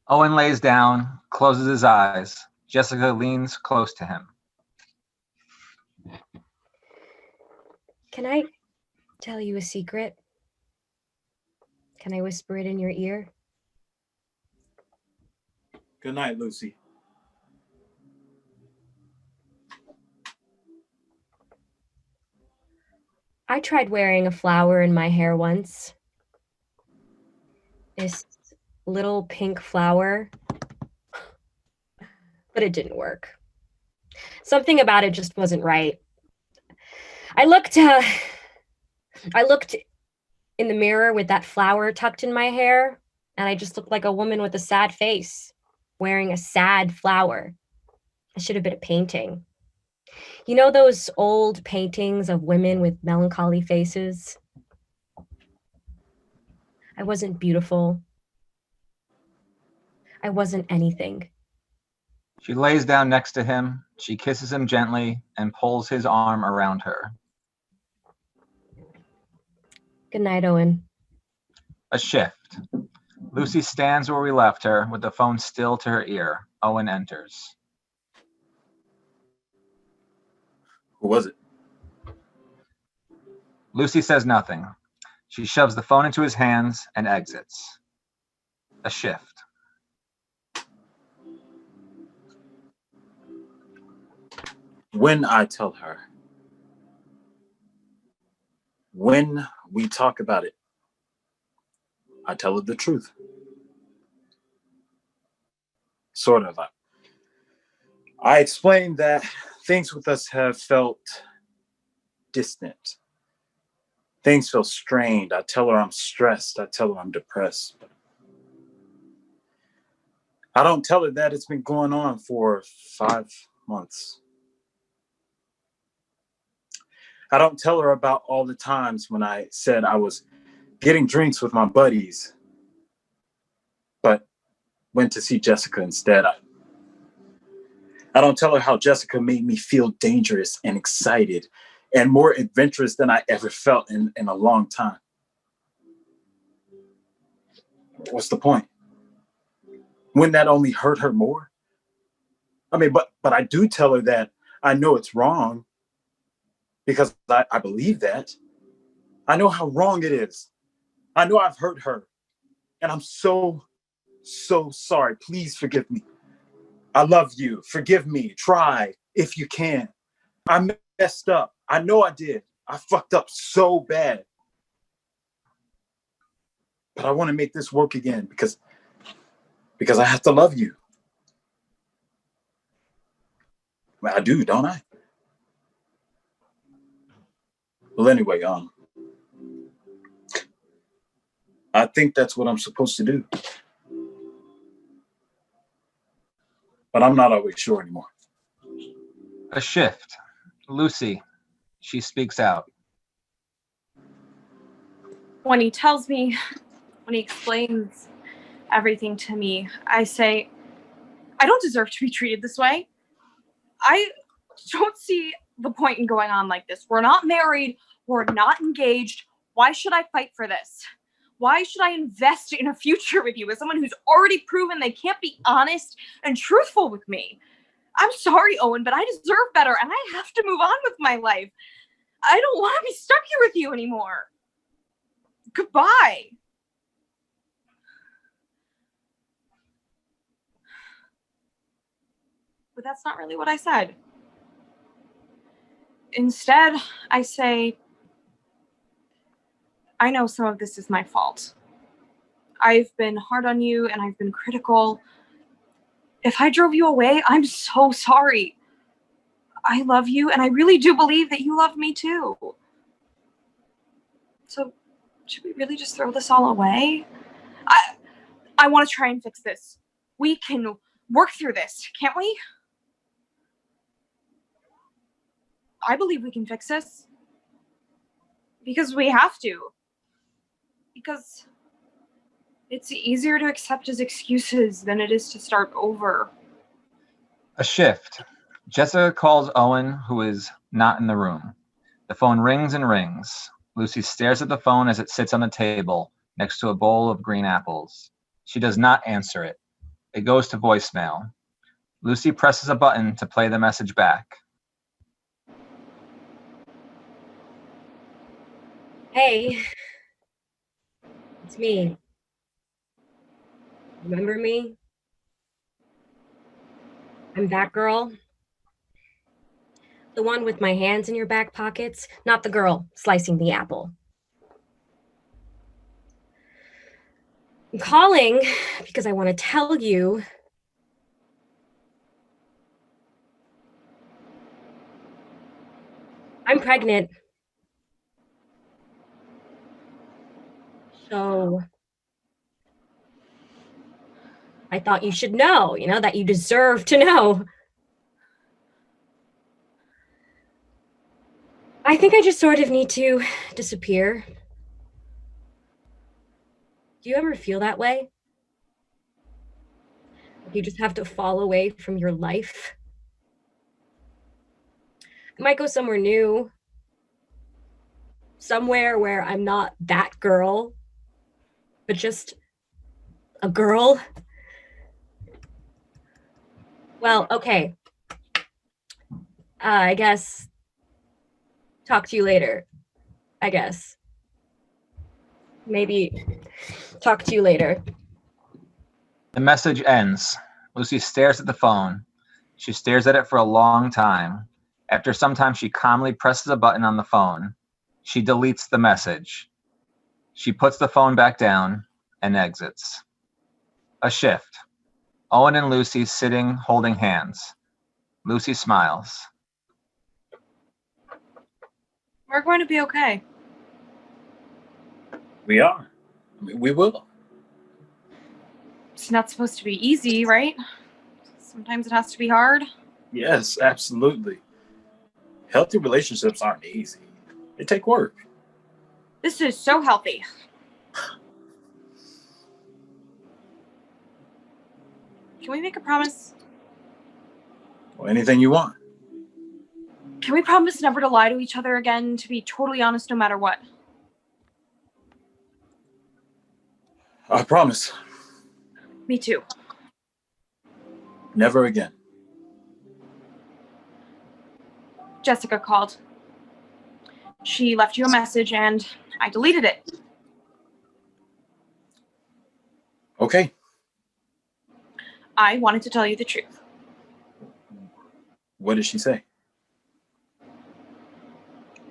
Owen lays down, closes his eyes. Jessica leans close to him. Can I tell you a secret? Can I whisper it in your ear? Good night, Lucy. I tried wearing a flower in my hair once. This little pink flower. But it didn't work. Something about it just wasn't right. I looked in the mirror with that flower tucked in my hair, and I just looked like a woman with a sad face, wearing a sad flower. I should have been a painting. You know those old paintings of women with melancholy faces? I wasn't beautiful. I wasn't anything. She lays down next to him. She kisses him gently and pulls his arm around her. Good night, Owen. A shift. Lucy stands where we left her with the phone still to her ear. Owen enters. Who was it? Lucy says nothing. She shoves the phone into his hands and exits. A shift. When I tell her, when we talk about it, I tell her the truth. Sort of. I explained that things with us have felt distant. Things feel strained. I tell her I'm stressed. I tell her I'm depressed. I don't tell her that it's been going on for 5 months. I don't tell her about all the times when I said I was getting drinks with my buddies, but went to see Jessica instead. I don't tell her how Jessica made me feel dangerous and excited and more adventurous than I ever felt in a long time. What's the point? Wouldn't that only hurt her more? I mean, but I do tell her that I know it's wrong because I believe that. I know how wrong it is. I know I've hurt her. And I'm so sorry. Please forgive me. I love you. Forgive me. Try if you can. I messed up. I know I did. I fucked up so bad. But I want to make this work again because I have to love you. Well, I do, don't I? Well, anyway, I think that's what I'm supposed to do. But I'm not always sure anymore. A shift. Lucy. She speaks out. When he tells me, when he explains everything to me, I say, I don't deserve to be treated this way. I don't see the point in going on like this. We're not married. We're not engaged. Why should I fight for this? Why should I invest in a future with you as someone who's already proven they can't be honest and truthful with me? I'm sorry, Owen, but I deserve better and I have to move on with my life. I don't want to be stuck here with you anymore. Goodbye. But that's not really what I said. Instead, I say, I know some of this is my fault. I've been hard on you and I've been critical. If I drove you away, I'm so sorry. I love you and I really do believe that you love me too. So should we really just throw this all away? I want to try and fix this. We can work through this, can't we? I believe we can fix this. Because we have to. Because it's easier to accept as excuses than it is to start over. A shift. Jessica calls Owen, who is not in the room. The phone rings and rings. Lucy stares at the phone as it sits on the table next to a bowl of green apples. She does not answer it. It goes to voicemail. Lucy presses a button to play the message back. Hey, it's me. Remember me? I'm that girl. The one with my hands in your back pockets, not the girl slicing the apple. I'm calling because I want to tell you I'm pregnant. So I thought you should know, that you deserve to know. I think I just sort of need to disappear. Do you ever feel that way? Like you just have to fall away from your life? I might go somewhere new. Somewhere where I'm not that girl, but just a girl. Well, okay. I guess talk to you later. I guess. Maybe talk to you later. The message ends. Lucy stares at the phone. She stares at it for a long time. After some time, she calmly presses a button on the phone. She deletes the message. She puts the phone back down and exits. A shift. Owen and Lucy sitting, holding hands. Lucy smiles. We're going to be okay. We are. I mean, we will. It's not supposed to be easy, right? Sometimes it has to be hard. Yes, absolutely. Healthy relationships aren't easy. It take work. This is so healthy. Can we make a promise? Well, anything you want. Can we promise never to lie to each other again, to be totally honest no matter what? I promise. Me too. Never again. Jessica called. She left you a message and I deleted it. Okay. I wanted to tell you the truth. What did she say?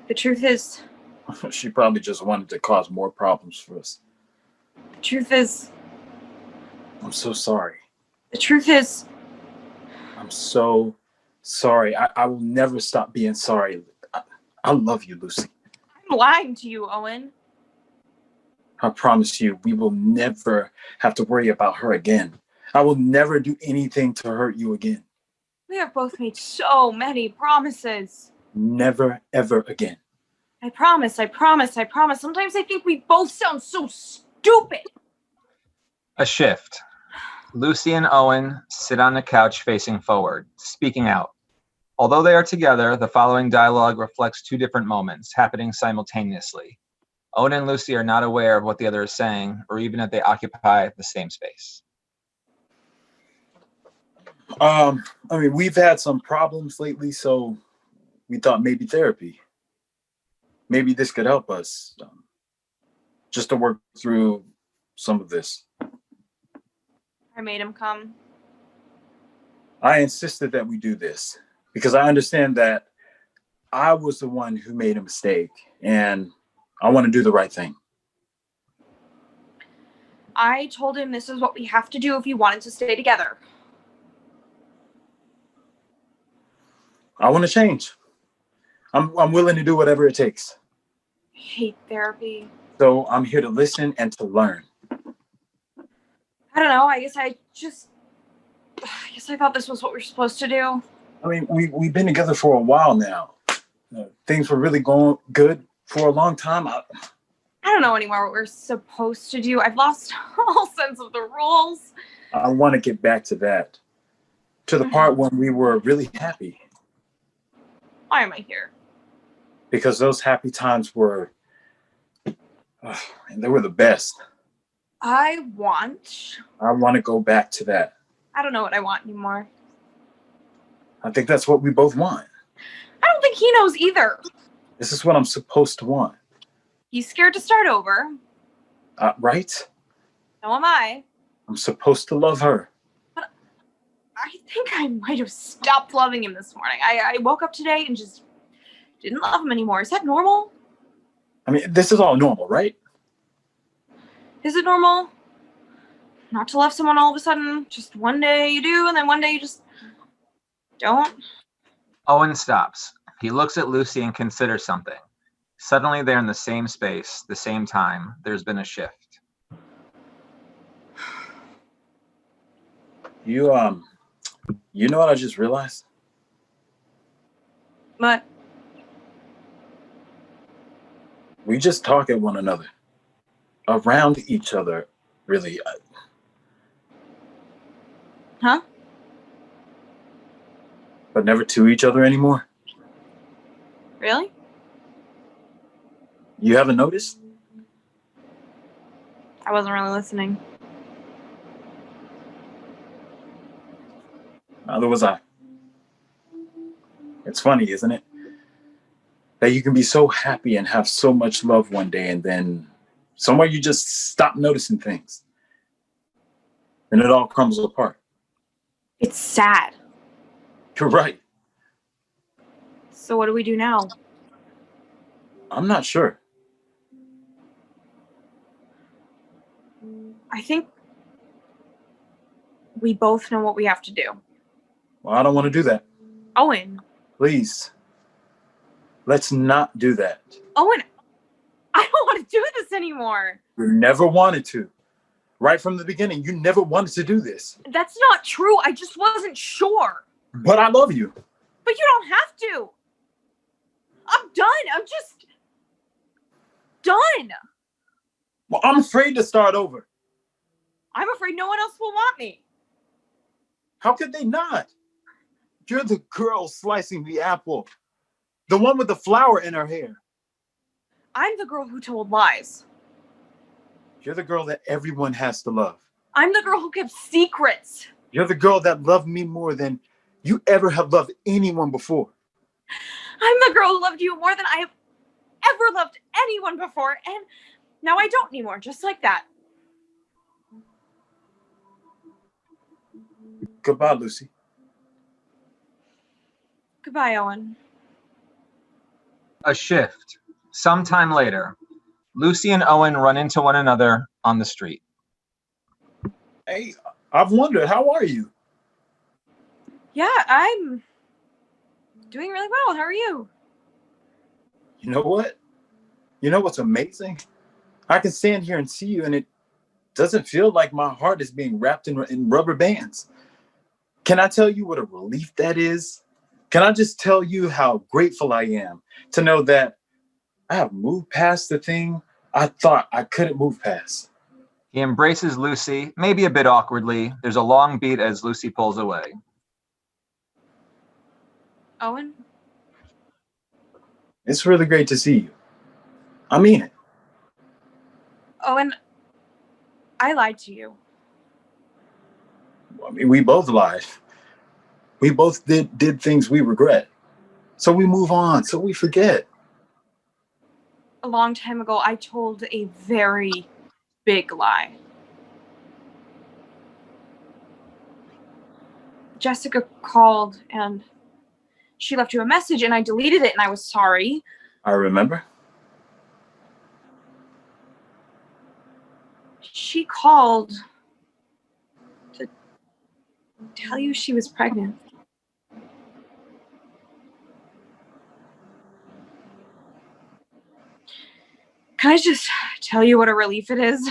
The truth is, She probably just wanted to cause more problems for us. the truth is, I'm so sorry. the truth is, I'm so sorry. I will never stop being sorry. I love you, Lucy. I'm lying to you, Owen. I promise you, we will never have to worry about her again. I will never do anything to hurt you again. We have both made so many promises. Never, ever again. I promise, I promise, I promise. Sometimes I think we both sound so stupid. A shift. Lucy and Owen sit on the couch facing forward, speaking out. Although they are together, the following dialogue reflects two different moments happening simultaneously. Owen and Lucy are not aware of what the other is saying, or even if they occupy the same space. I mean, we've had some problems lately, so we thought maybe therapy. Maybe this could help us just to work through some of this. I made him come. I insisted that we do this because I understand that I was the one who made a mistake and I want to do the right thing. I told him this is what we have to do if you wanted to stay together. I want to change. I'm willing to do whatever it takes. I hate therapy. So I'm here to listen and to learn. I don't know. I guess I thought this was what we were supposed to do. I mean, we've been together for a while now. Things were really going good for a long time. I don't know anymore what we're supposed to do. I've lost all sense of the rules. I want to get back to that. To the part when we were really happy. Why am I here? Because those happy times were, they were the best. I want to go back to that. I don't know what I want anymore. I think that's what we both want. I don't think he knows either. This is what I'm supposed to want. He's scared to start over. Right? So am I. I'm supposed to love her. But I think I might have stopped loving him this morning. I woke up today and just didn't love him anymore. Is that normal? I mean, this is all normal, right? Is it normal not to love someone all of a sudden? Just one day you do, and then one day you just don't? Owen stops. He looks at Lucy and considers something. Suddenly they're in the same space, the same time. There's been a shift. You know what I just realized? What? We just talk at one another. Around each other, really. Huh? But never to each other anymore. Really? You haven't noticed? I wasn't really listening. Neither was I. It's funny, isn't it? That you can be so happy and have so much love one day and then somewhere you just stop noticing things. And it all crumbles apart. It's sad. You're right. So what do we do now? I'm not sure. I think we both know what we have to do. Well, I don't want to do that. Owen. Please. Let's not do that. Owen, I don't want to do this anymore. You never wanted to. Right from the beginning, you never wanted to do this. That's not true. I just wasn't sure. But I love you. But you don't have to. I'm done. done. Well, I'm afraid to start over. I'm afraid no one else will want me. How could they not? You're the girl slicing the apple. The one with the flower in her hair. I'm the girl who told lies. You're the girl that everyone has to love. I'm the girl who kept secrets. You're the girl that loved me more than you ever have loved anyone before. I'm the girl who loved you more than I have ever loved anyone before, and now I don't anymore, just like that. Goodbye, Lucy. Goodbye, Owen. A shift. Sometime later, Lucy and Owen run into one another on the street. Hey, I've wondered, how are you? Yeah, I'm doing really well. How are you? You know what? You know what's amazing? I can stand here and see you, and it doesn't feel like my heart is being wrapped in rubber bands. Can I tell you what a relief that is? Can I just tell you how grateful I am to know that I have moved past the thing I thought I couldn't move past? He embraces Lucy, maybe a bit awkwardly. There's a long beat as Lucy pulls away. Owen? It's really great to see you. I mean it. Owen, I lied to you. I mean, we both lied. We both did things we regret. So we move on, so we forget. A long time ago, I told a very big lie. Jessica called and she left you a message and I deleted it and I was sorry. I remember. She called to tell you she was pregnant. Can I just tell you what a relief it is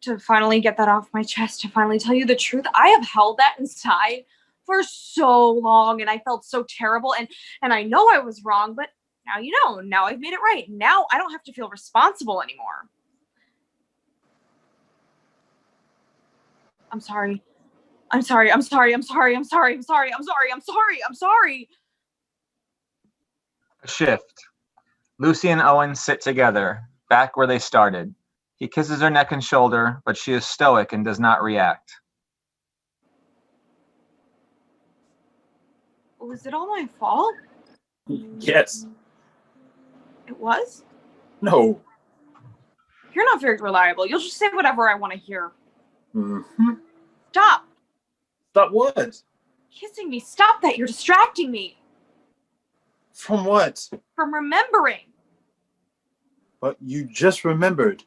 to finally get that off my chest, to finally tell you the truth? I have held that inside for so long and I felt so terrible and I know I was wrong, but now you know, now I've made it right. Now I don't have to feel responsible anymore. I'm sorry. I'm sorry. I'm sorry. I'm sorry. I'm sorry. I'm sorry. I'm sorry. I'm sorry. I'm sorry. A shift. Lucy and Owen sit together, back where they started. He kisses her neck and shoulder, but she is stoic and does not react. Was it all my fault? Yes. It was? No. You're not very reliable. You'll just say whatever I want to hear. Mm-hmm. Stop. Stop what? Kissing me. Stop that. You're distracting me From what? from remembering. But you just remembered.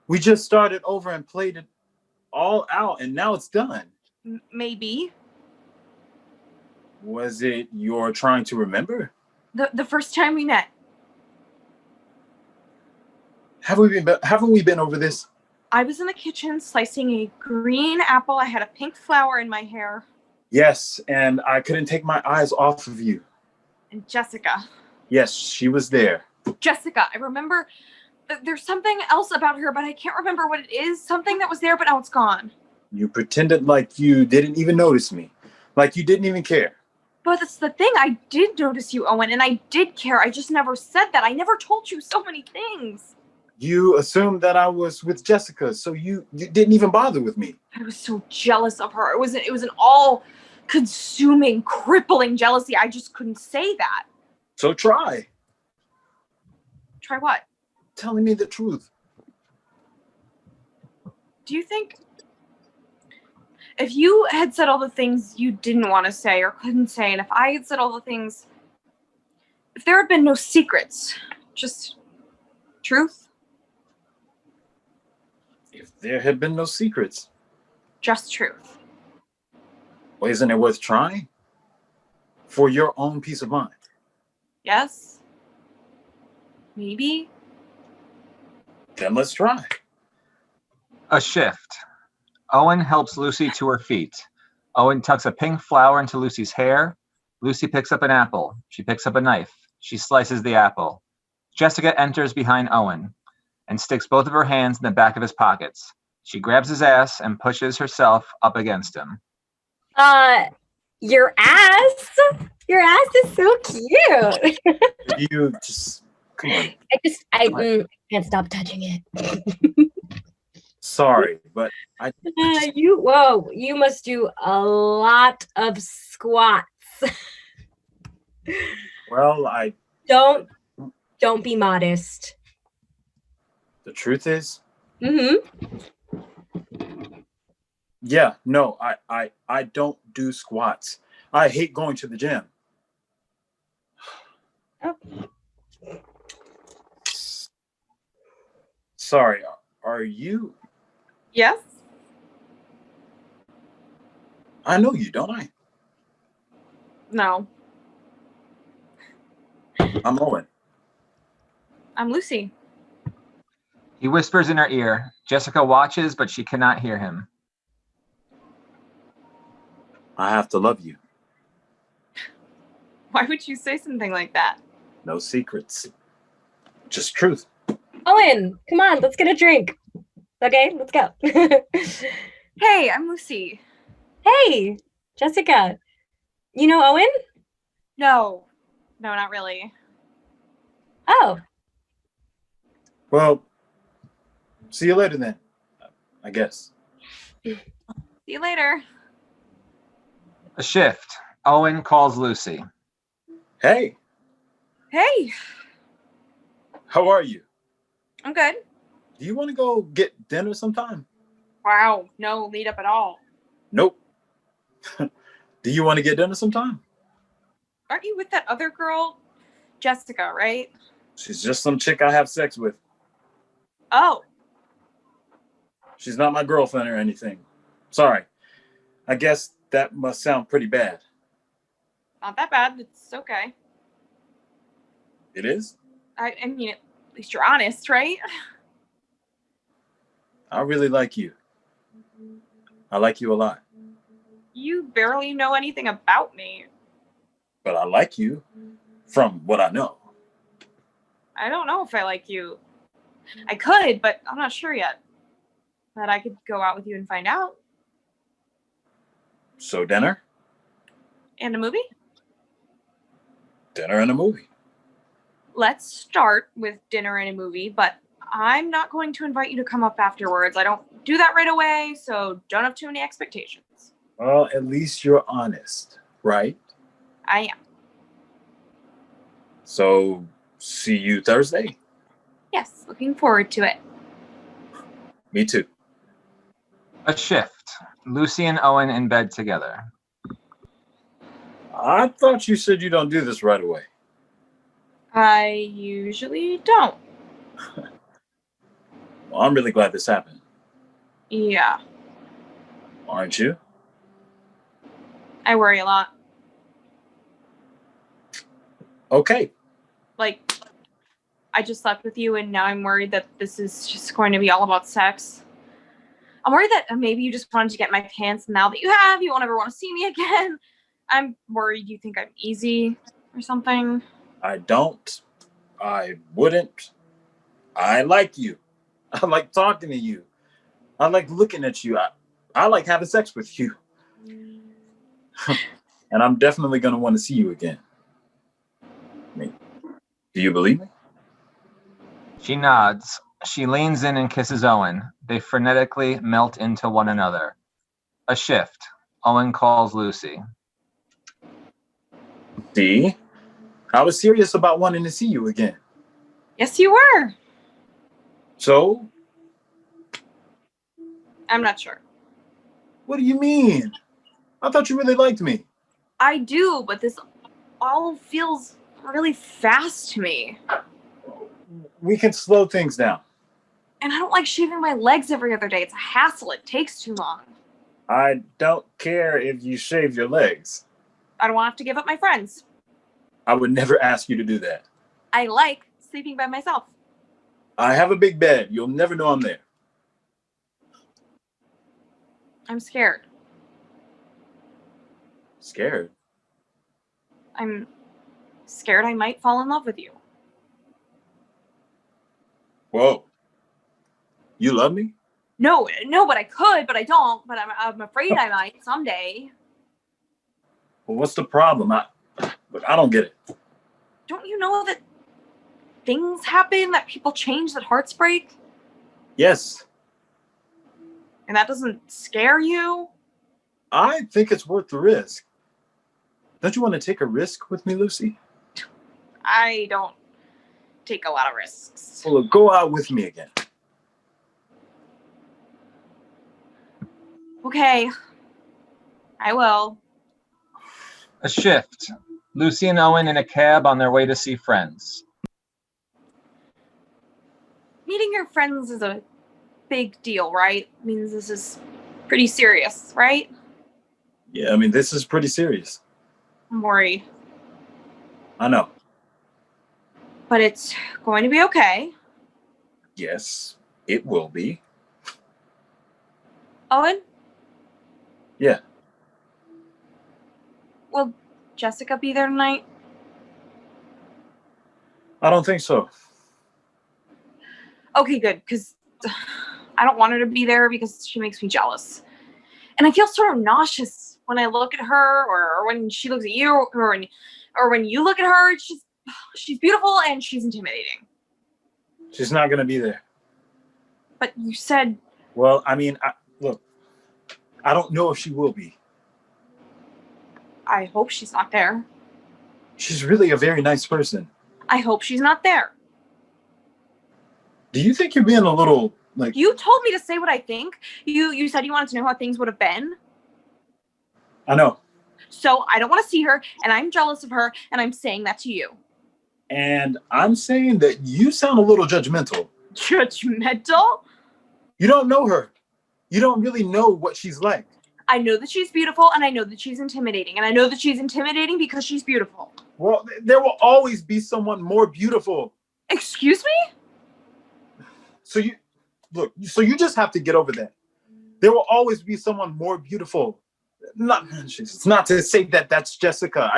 We just started over and played it all out, and now it's done. Maybe. Was it you're trying to remember? The first time we met. Haven't we been over this? I was in the kitchen slicing a green apple. I had a pink flower in my hair. Yes, and I couldn't take my eyes off of you. And Jessica. Yes, she was there. Jessica, I remember there's something else about her, but I can't remember what it is. Something that was there, but now it's gone. You pretended like you didn't even notice me. Like you didn't even care. But that's the thing. I did notice you, Owen, and I did care. I just never said that. I never told you so many things. You assumed that I was with Jessica, so you didn't even bother with me. I was so jealous of her. It was an all-consuming, crippling jealousy. I just couldn't say that. So try. Try what? Telling me the truth. Do you think if you had said all the things you didn't want to say or couldn't say, and if I had said all the things, if there had been no secrets, just truth? If there had been no secrets. Just truth. Well, isn't it worth trying? For your own peace of mind. Yes? Maybe? Then let's try. A shift. Owen helps Lucy to her feet. Owen tucks a pink flower into Lucy's hair. Lucy picks up an apple. She picks up a knife. She slices the apple. Jessica enters behind Owen. and sticks both of her hands in the back of his pockets. She grabs his ass and pushes herself up against him. Your ass? Your ass is so cute. You just come on. I can't stop touching it. Sorry, but You must do a lot of squats. well, Don't be modest. the truth is, Mm-hmm. yeah, no, I don't do squats. I hate going to the gym. Oh. Sorry, are you? Yes? I know you, don't I? No. I'm Owen. I'm Lucy. He whispers in her ear. Jessica watches, but she cannot hear him. I have to love you. Why would you say something like that? No secrets. Just truth. Owen, come on, let's get a drink. Okay, let's go. Hey, I'm Lucy. Hey, Jessica. You know Owen? No, not really. Oh, Well, see you later then, I guess. See you later. A shift. Owen calls Lucy. Hey, Hey, how are you? I'm good. Do you want to go get dinner sometime? Wow, no lead up at all. Nope. Do you want to get dinner sometime? Aren't you with that other girl? Jessica, right? She's just some chick I have sex with. Oh, She's not my girlfriend or anything. Sorry. I guess that must sound pretty bad. not that bad. It's okay. It is? I mean, at least you're honest, right? I really like you. I like you a lot. You barely know anything about me. But I like you from what I know. I don't know if I like you. I could, but I'm not sure yet. But I could go out with you and find out. So dinner? And a movie? Dinner and a movie. Let's start with dinner and a movie, but I'm not going to invite you to come up afterwards. I don't do that right away, so don't have too many expectations. Well, at least you're honest, right? I am. So see you Thursday? Yes, looking forward to it. Me too. A shift. Lucy and Owen in bed together. I thought you said you don't do this right away. I usually don't. Well, I'm really glad this happened. Yeah, Aren't you? I worry a lot. Okay. Like, I just slept with you and now I'm worried that this is just going to be all about sex. I'm worried that maybe you just wanted to get my pants and now that you have, you won't ever want to see me again. I'm worried you think I'm easy or something. I don't. I wouldn't. I like you. I like talking to you. I like looking at you. I like having sex with you. And I'm definitely going to want to see you again. I mean, do you believe me? She nods. She leans in and kisses Owen. They frenetically melt into one another. A shift. Owen calls Lucy. See? I was serious about wanting to see you again. Yes, you were. So, I'm not sure. what do you mean? I thought you really liked me. I do, but this all feels really fast to me. We can slow things down. And I don't like shaving my legs every other day. It's a hassle. It takes too long. I don't care if you shave your legs. I don't want to have to give up my friends. I would never ask you to do that. I like sleeping by myself. I have a big bed. You'll never know I'm there. I'm scared. Scared? I'm scared I might fall in love with you. Whoa. You love me? No, but I could, but I don't. But I'm afraid I might someday. Well, what's the problem? Look, I don't get it. Don't you know that things happen, that people change, that hearts break? Yes. And that doesn't scare you? I think it's worth the risk. Don't you want to take a risk with me, Lucy? I don't take a lot of risks. Well, look, go out with me again. Okay. I will. A shift. Lucy and Owen in a cab on their way to see friends. Meeting your friends is a big deal, right? Means this is pretty serious, right? Yeah, I mean, this is pretty serious. I'm worried. I know. But it's going to be okay. Yes, it will be. Owen? Yeah. Will Jessica be there tonight? I don't think so. Okay, good, because I don't want her to be there because she makes me jealous. And I feel sort of nauseous when I look at her or when she looks at you or when you look at her. She's beautiful and she's intimidating. She's not going to be there. But you said... Well, I mean, look, I don't know if she will be. I hope she's not there. She's really a very nice person. I hope she's not there. Do you think you're being a little, like... You told me to say what I think. You said you wanted to know how things would have been. I know. So I don't want to see her, and I'm jealous of her, and I'm saying that to you. And I'm saying that you sound a little judgmental. Judgmental? You don't know her. You don't really know what she's like. I know that she's beautiful, and I know that she's intimidating. And I know that she's intimidating because she's beautiful. Well, there will always be someone more beautiful. Excuse me? So you just have to get over that. There will always be someone more beautiful. Not to say that that's Jessica.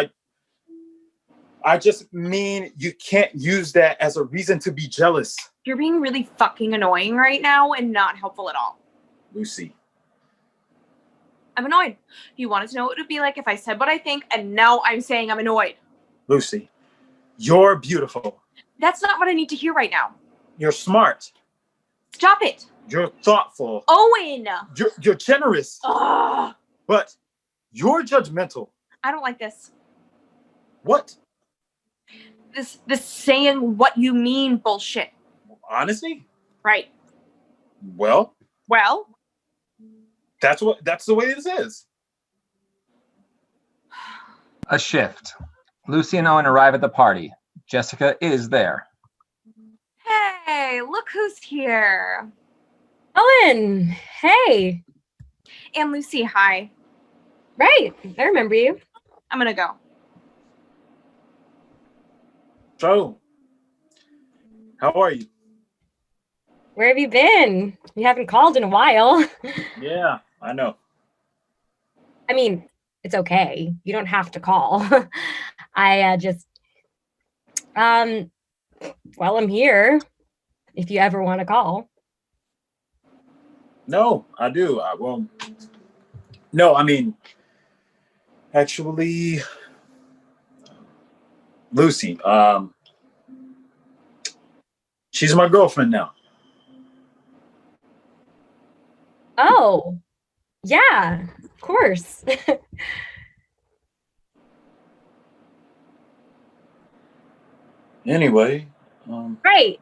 I just mean you can't use that as a reason to be jealous. You're being really fucking annoying right now and not helpful at all. Lucy. I'm annoyed. You wanted to know what it would be like if I said what I think, and now I'm saying I'm annoyed. Lucy, you're beautiful. That's not what I need to hear right now. You're smart. Stop it. You're thoughtful. Owen! You're generous. Ugh. But you're judgmental. I don't like this. What? This saying what you mean bullshit. Honestly? Right. Well, that's the way this is. A shift. Lucy and Owen arrive at the party. Jessica is there. Hey, look who's here. Owen, hey. And Lucy, hi. Right, I remember you. I'm gonna go. So, how are you? Where have you been? You haven't called in a while. Yeah, I know. I mean, it's okay. You don't have to call. I well, I'm here if you ever want to call. No, I do. No, I mean, actually, Lucy, she's my girlfriend now. Oh, yeah, of course. Anyway. Right.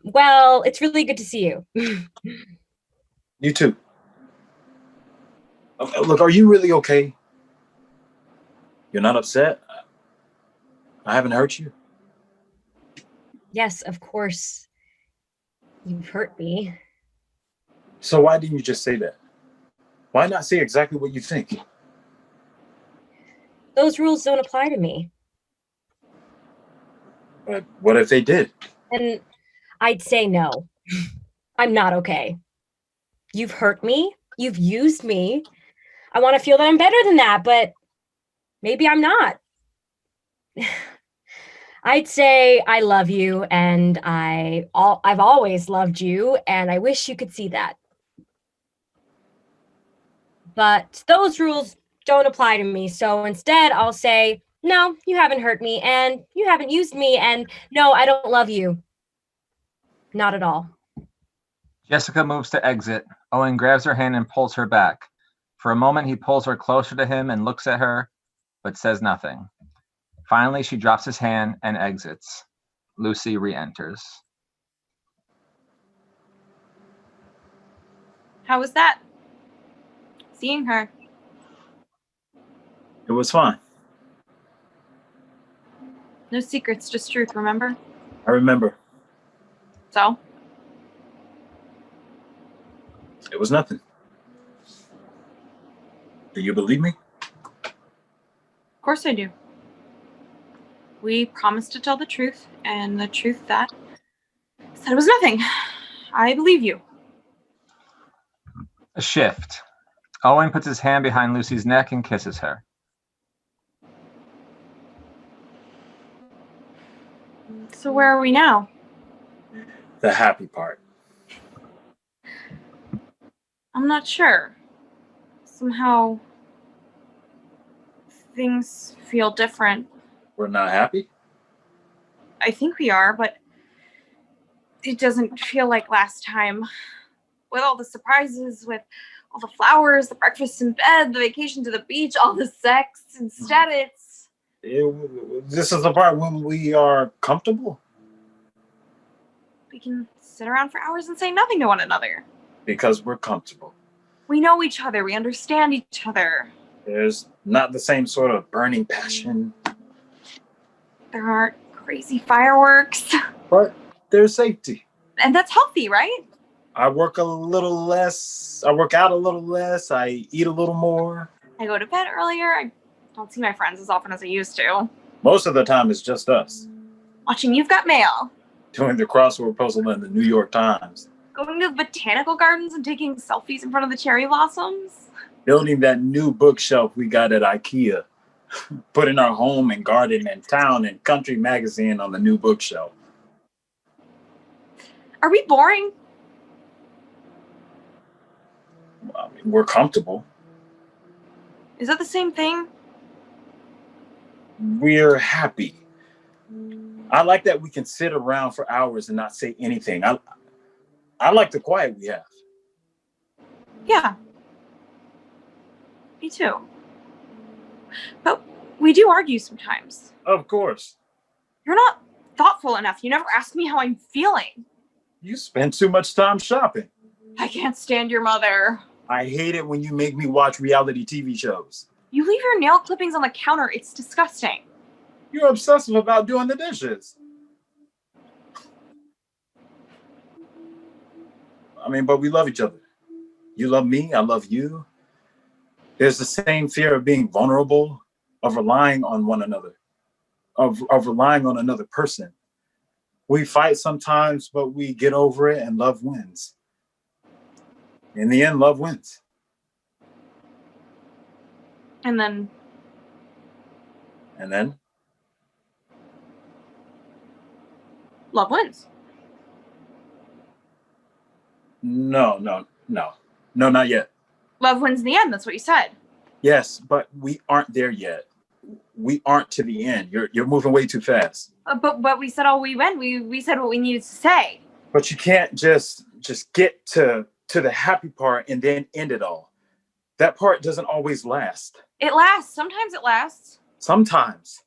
Well, it's really good to see you. You too. Look, are you really okay? You're not upset? I haven't hurt you? Yes, of course. You've hurt me. So why didn't you just say that? Why not say exactly what you think? Those rules don't apply to me. But what if they did? And I'd say no. I'm not okay. You've hurt me. You've used me. I want to feel that I'm better than that, but maybe I'm not. I'd say I love you, and I've always loved you, and I wish you could see that. But those rules don't apply to me, so instead I'll say, no, you haven't hurt me, and you haven't used me, and no, I don't love you. Not at all. Jessica moves to exit. Owen grabs her hand and pulls her back. For a moment, he pulls her closer to him and looks at her, but says nothing. Finally, she drops his hand and exits. Lucy re-enters. How was that? Seeing her. It was fine. No secrets, just truth, remember? I remember. So? It was nothing. Do you believe me? Of course I do. We promised to tell the truth, and the truth that said it was nothing. I believe you. A shift. Owen puts his hand behind Lucy's neck and kisses her. So where are we now? The happy part. I'm not sure. Somehow things feel different. We're not happy? I think we are, but it doesn't feel like last time. With all the surprises, with all the flowers, the breakfast in bed, the vacation to the beach, all the sex. Instead, This is the part when we are comfortable. we can sit around for hours and say nothing to one another. Because we're comfortable. We know each other. We understand each other. There's not the same sort of burning passion. There aren't crazy fireworks. But there's safety. And that's healthy, right? I work a little less. I work out a little less. I eat a little more. I go to bed earlier. I don't see my friends as often as I used to. Most of the time, it's just us. Watching You've Got Mail. Doing the crossword puzzle in the New York Times. Going to the botanical gardens and taking selfies in front of the cherry blossoms. Building that new bookshelf we got at IKEA. Putting our home and garden and town and country magazine on the new bookshelf. Are we boring? I mean, we're comfortable. Is that the same thing? We're happy. I like that we can sit around for hours and not say anything. I like the quiet we have. Yeah. Me too. But we do argue sometimes. Of course. You're not thoughtful enough. You never ask me how I'm feeling. You spend too much time shopping. I can't stand your mother. I hate it when you make me watch reality TV shows. You leave your nail clippings on the counter. It's disgusting. You're obsessive about doing the dishes. I mean, but we love each other. You love me, I love you. There's the same fear of being vulnerable, of relying on one another, of relying on another person. We fight sometimes, but we get over it and love wins. In the end, love wins. And then love wins. No, not yet. Love wins in the end. That's what you said. Yes, but we aren't there yet. We aren't to the end. You're moving way too fast. But we said all we went. We said what we needed to say. But you can't just get to the happy part and then end it all. That part doesn't always last. It lasts. Sometimes it lasts. Sometimes.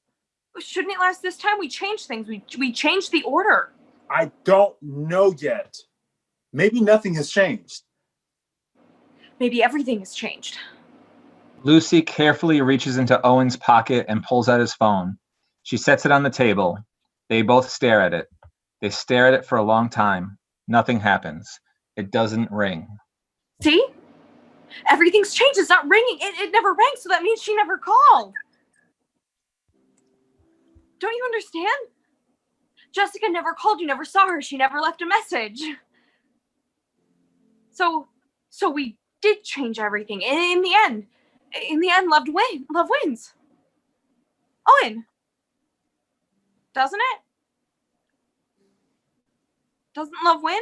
Shouldn't it last this time? We changed things. We changed the order. I don't know yet. Maybe nothing has changed. Maybe everything has changed. Lucy carefully reaches into Owen's pocket and pulls out his phone. She sets it on the table. They both stare at it. They stare at it for a long time. Nothing happens. It doesn't ring. See? Everything's changed. It's not ringing. It never rang, so that means she never called. Don't you understand? Jessica never called. You never saw her. She never left a message. So we did change everything. In the end, love wins. Owen, Doesn't it? Doesn't love win?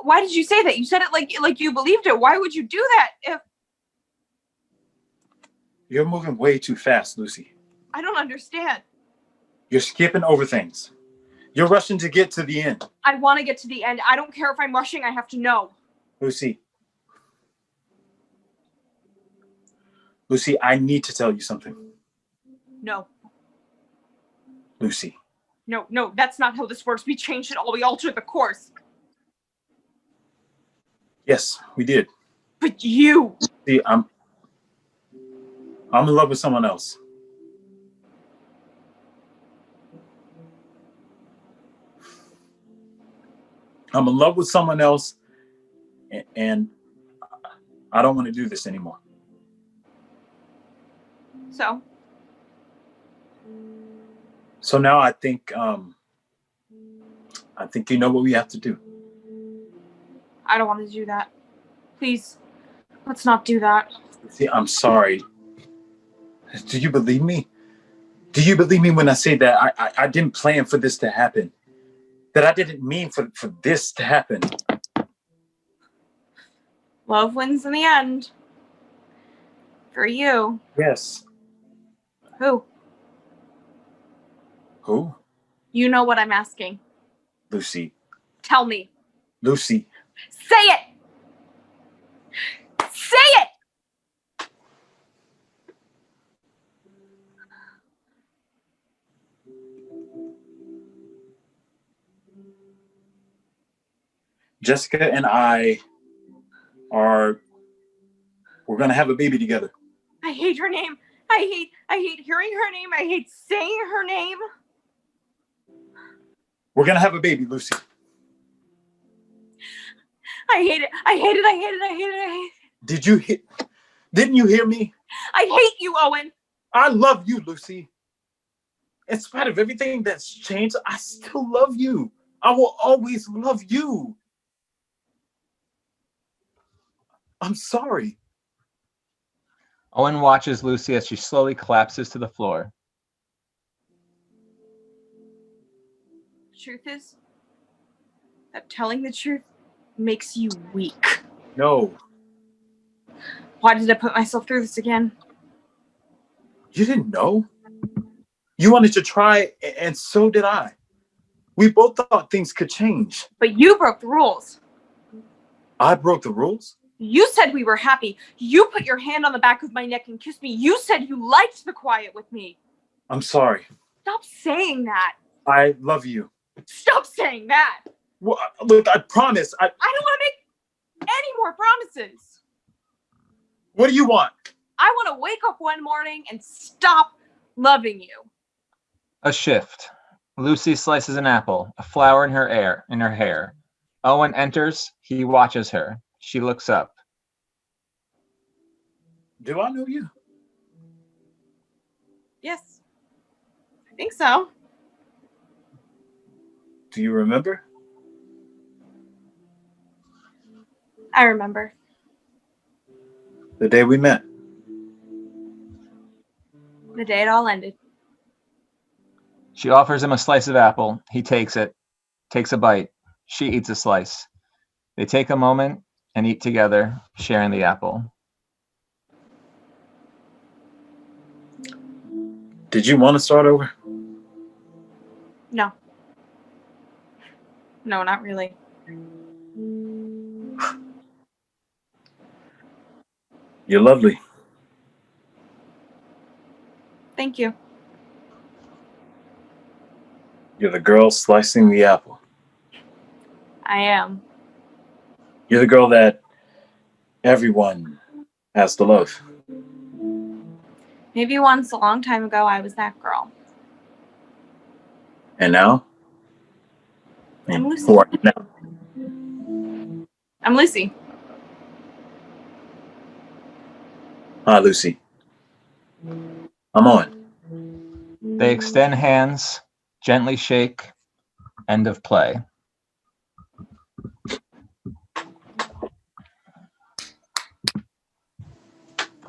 Why did you say that? You said it like you believed it. Why would you do that if... You're moving way too fast, Lucy. I don't understand. You're skipping over things. You're rushing to get to the end. I want to get to the end. I don't care if I'm rushing. I have to know. Lucy. Lucy, I need to tell you something. No. Lucy. No, that's not how this works. We changed it all. We altered the course. Yes, we did. But you... See, I'm in love with someone else. I'm in love with someone else, and I don't want to do this anymore. So? So now I think you know what we have to do. I don't want to do that. Please, let's not do that. See, I'm sorry. Do you believe me? Do you believe me when I say that I didn't plan for this to happen? That I didn't mean for this to happen? Love wins in the end. For you. Yes. Who? Who? You know what I'm asking. Lucy. Tell me. Lucy. Say it! Say it! Jessica and we're going to have a baby together. I hate her name. I hate hearing her name. I hate saying her name. We're going to have a baby, Lucy. I hate it. I hate it. I hate it. I hate it. I hate it. Didn't you hear me? I hate you, Owen. I love you, Lucy. In spite of everything that's changed, I still love you. I will always love you. I'm sorry. Owen watches Lucy as she slowly collapses to the floor. The truth is that telling the truth makes you weak. No. Why did I put myself through this again? You didn't know? You wanted to try, and so did I. We both thought things could change. But you broke the rules. I broke the rules? You said we were happy. You put your hand on the back of my neck and kissed me. You said you liked the quiet with me. I'm sorry. Stop saying that. I love you. Stop saying that. Well, look, I promise. I don't want to make any more promises. What do you want? I want to wake up one morning and stop loving you. A shift. Lucy slices an apple, a flower in her hair. Owen enters. He watches her. She looks up. Do I know you? Yes. I think so. Do you remember? I remember. The day we met. The day it all ended. She offers him a slice of apple. He takes it, takes a bite. She eats a slice. They take a moment and eat together, sharing the apple. Did you want to start over? No. No, not really. You're lovely. Thank you. You're the girl slicing the apple. I am. You're the girl that everyone has to love. Maybe once a long time ago, I was that girl. And now? I'm Lucy. Who are you now? I'm Lucy. Hi, Lucy. I'm Owen. They extend hands, gently shake. End of play.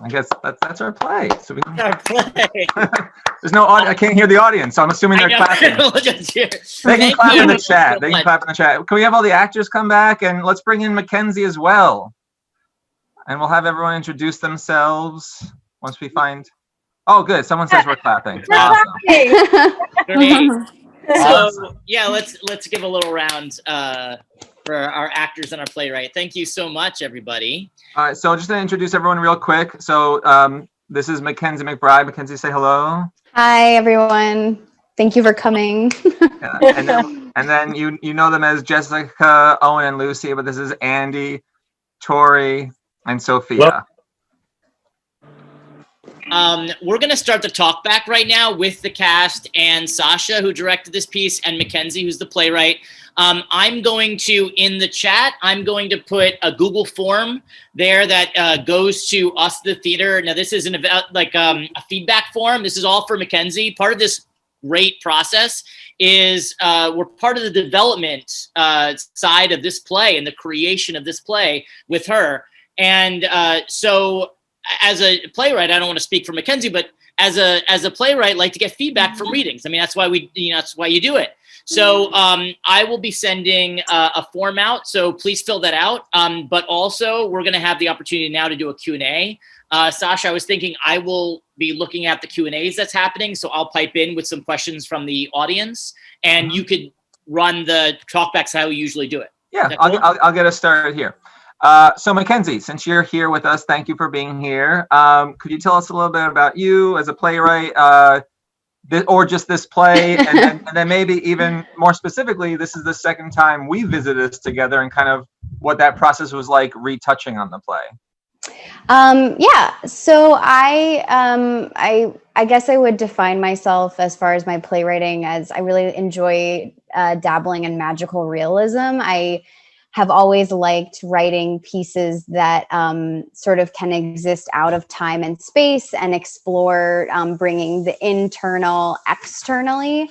I guess that's our play. So we Our play. There's no audio. I can't hear the audience, so I'm assuming they're clapping. They can clap in the chat. They can clap in the chat. Can we have all the actors come back? And let's bring in Mackenzie as well. And we'll have everyone introduce themselves once we find. Oh, good. Someone says we're clapping. Awesome. Great. So yeah, let's give a little round for our actors and our playwright. Thank you so much, everybody. All right, so just to introduce everyone real quick. So this is Mackenzie McBride. Mackenzie, say hello. Hi, everyone. Thank you for coming. Yeah, and then you know them as Jessica, Owen, and Lucy, but this is Andy, Tori, and Sophia. We're going to start the talk back right now with the cast and Sasha, who directed this piece, and Mackenzie, who's the playwright. I'm going to, in the chat, I'm going to put a Google form there that goes to us, the theater. Now, this is a feedback form. This is all for Mackenzie. Part of this great process is we're part of the development side of this play and the creation of this play with her. And so as a playwright, I don't want to speak for Mackenzie, but as a playwright, like to get feedback from readings. I mean, that's why that's why you do it. So I will be sending a form out, so please fill that out. But also, we're going to have the opportunity now to do a Q&A. Sasha, I was thinking I will be looking at the Q&As that's happening, so I'll pipe in with some questions from the audience, and you could run the talkbacks how we usually do it. Yeah, Cool? I'll get us started here. So Mackenzie, since you're here with us, thank you for being here. Could you tell us a little bit about you as a playwright, or just this play, and then maybe even more specifically, this is the second time we visited this together, and kind of what that process was like retouching on the play. Yeah, so I guess I would define myself as far as my playwriting as I really enjoy dabbling in magical realism. I have always liked writing pieces that sort of can exist out of time and space and explore bringing the internal externally.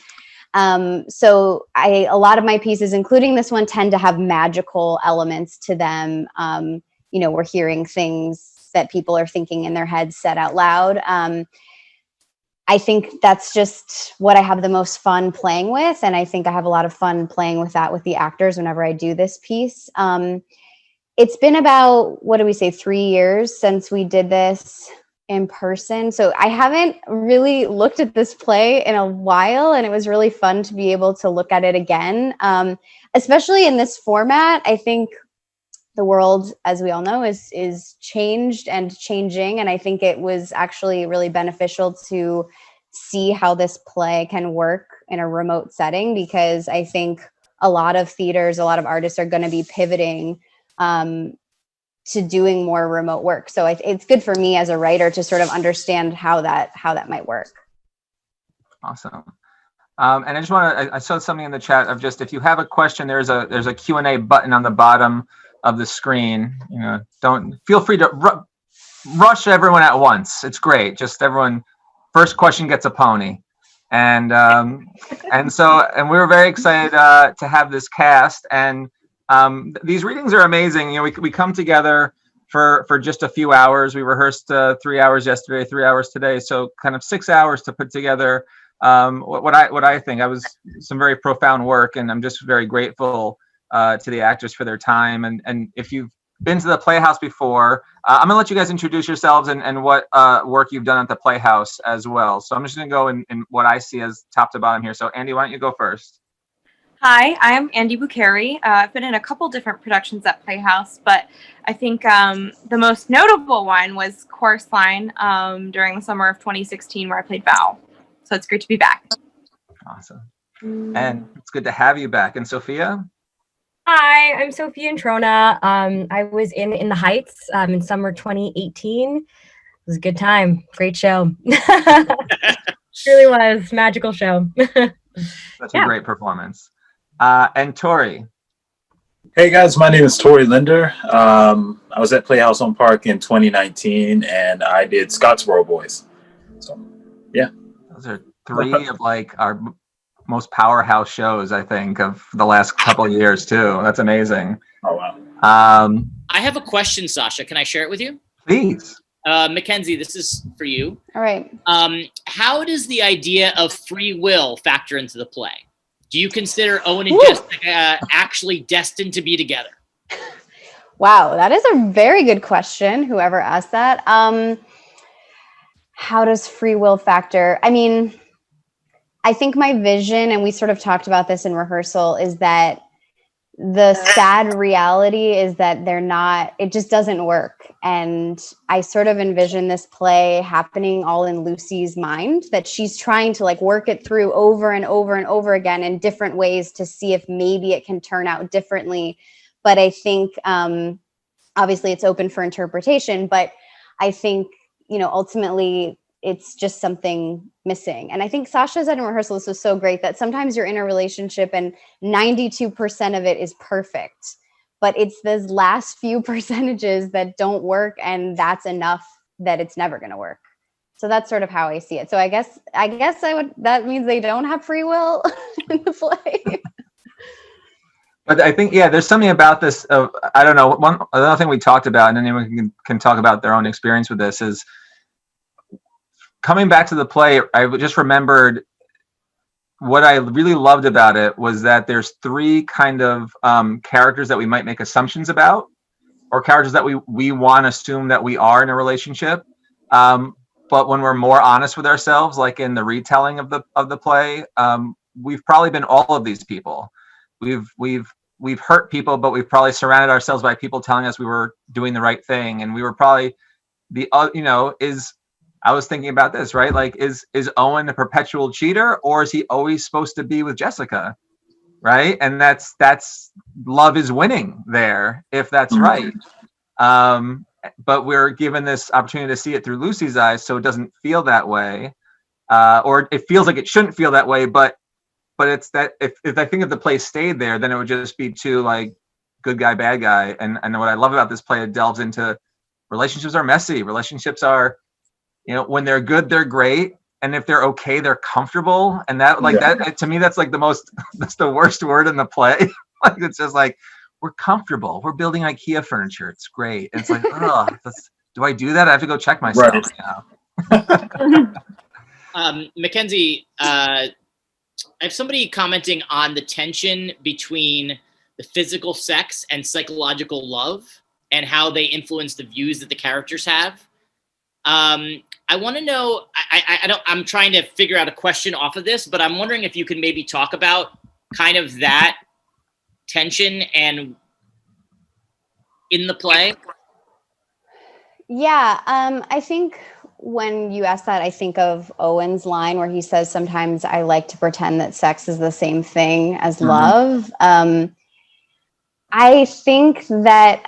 So a lot of my pieces, including this one, tend to have magical elements to them. We're hearing things that people are thinking in their heads said out loud. I think that's just what I have the most fun playing with. And I think I have a lot of fun playing with that with the actors whenever I do this piece. It's been about, 3 years since we did this in person. So I haven't really looked at this play in a while, and it was really fun to be able to look at it again. Especially in this format. I think the world, as we all know, is changed and changing. And I think it was actually really beneficial to see how this play can work in a remote setting, because I think a lot of theaters, a lot of artists are going to be pivoting to doing more remote work. So it's good for me as a writer to sort of understand how that might work. Awesome. And I just I saw something in the chat of just, if you have a question, there's a Q&A button on the bottom of the screen. Don't feel free to rush everyone at once. It's great. Just everyone, first question gets a pony. And we were very excited to have this cast. And these readings are amazing. We come together for just a few hours. We rehearsed 3 hours yesterday, 3 hours today. So kind of 6 hours to put together what I think was some very profound work. And I'm just very grateful to the actors for their time. And if you've been to the Playhouse before, I'm gonna let you guys introduce yourselves and what work you've done at the Playhouse as well. So I'm just gonna go in what I see as top to bottom here. So Andy, why don't you go first? Hi, I'm Andy Bucheri. I've been in a couple different productions at Playhouse, but I think the most notable one was Chorus Line during the summer of 2016, where I played Val. So it's great to be back. Awesome. And it's good to have you back. And Sophia? Hi, I'm Sophia Introna. I was in The Heights in summer 2018. It was a good time. Great show. Really was. Magical show. That's a great performance. And Tori? Hey guys, my name is Tori Linder. I was at Playhouse on Park in 2019, and I did Scottsboro Boys. So, yeah. Those are three of our most powerhouse shows, I think, of the last couple of years too. That's amazing. Oh wow. I have a question, Sasha. Can I share it with you? Please. Mackenzie, this is for you. All right. How does the idea of free will factor into the play? Do you consider Owen and Jessica actually destined to be together? Wow, that is a very good question, whoever asked that. How does free will factor? I mean, I think my vision, and we sort of talked about this in rehearsal, is that the sad reality is that it just doesn't work. And I sort of envision this play happening all in Lucy's mind, that she's trying to like work it through over and over and over again in different ways to see if maybe it can turn out differently. But I think, obviously it's open for interpretation, but I think, ultimately it's just something missing. And I think Sasha said in rehearsal, this was so great, that sometimes you're in a relationship and 92% of it is perfect, but it's those last few percentages that don't work. And that's enough that it's never going to work. So that's sort of how I see it. So I guess that means they don't have free will in the play. But I think, there's something about this. I don't know. Another thing we talked about, and anyone can talk about their own experience with this, is coming back to the play. I just remembered what I really loved about it was that there's three kind of characters that we might make assumptions about, or characters that we want to assume that we are in a relationship. But when we're more honest with ourselves, like in the retelling of the play, we've probably been all of these people. We've hurt people, but we've probably surrounded ourselves by people telling us we were doing the right thing, and we were probably I was thinking about this, right? Like, is Owen a perpetual cheater, or is he always supposed to be with Jessica, right? And that's love is winning there, if that's right. But we're given this opportunity to see it through Lucy's eyes, so it doesn't feel that way, or it feels like it shouldn't feel that way, but it's that if I think if the play stayed there, then it would just be too like good guy, bad guy. And what I love about this play, it delves into relationships are messy. Relationships are, when they're good, they're great. And if they're okay, they're comfortable. And that, like that, to me, that's like that's the worst word in the play. Like, it's just like, we're comfortable. We're building IKEA furniture. It's great. And it's like, oh, do I do that? I have to go check myself now. Mackenzie, I have somebody commenting on the tension between the physical sex and psychological love and how they influence the views that the characters have. I want to know, I'm trying to figure out a question off of this, but I'm wondering if you can maybe talk about kind of that tension and in the play. Yeah, I think when you ask that, I think of Owen's line where he says, sometimes I like to pretend that sex is the same thing as love. I think that,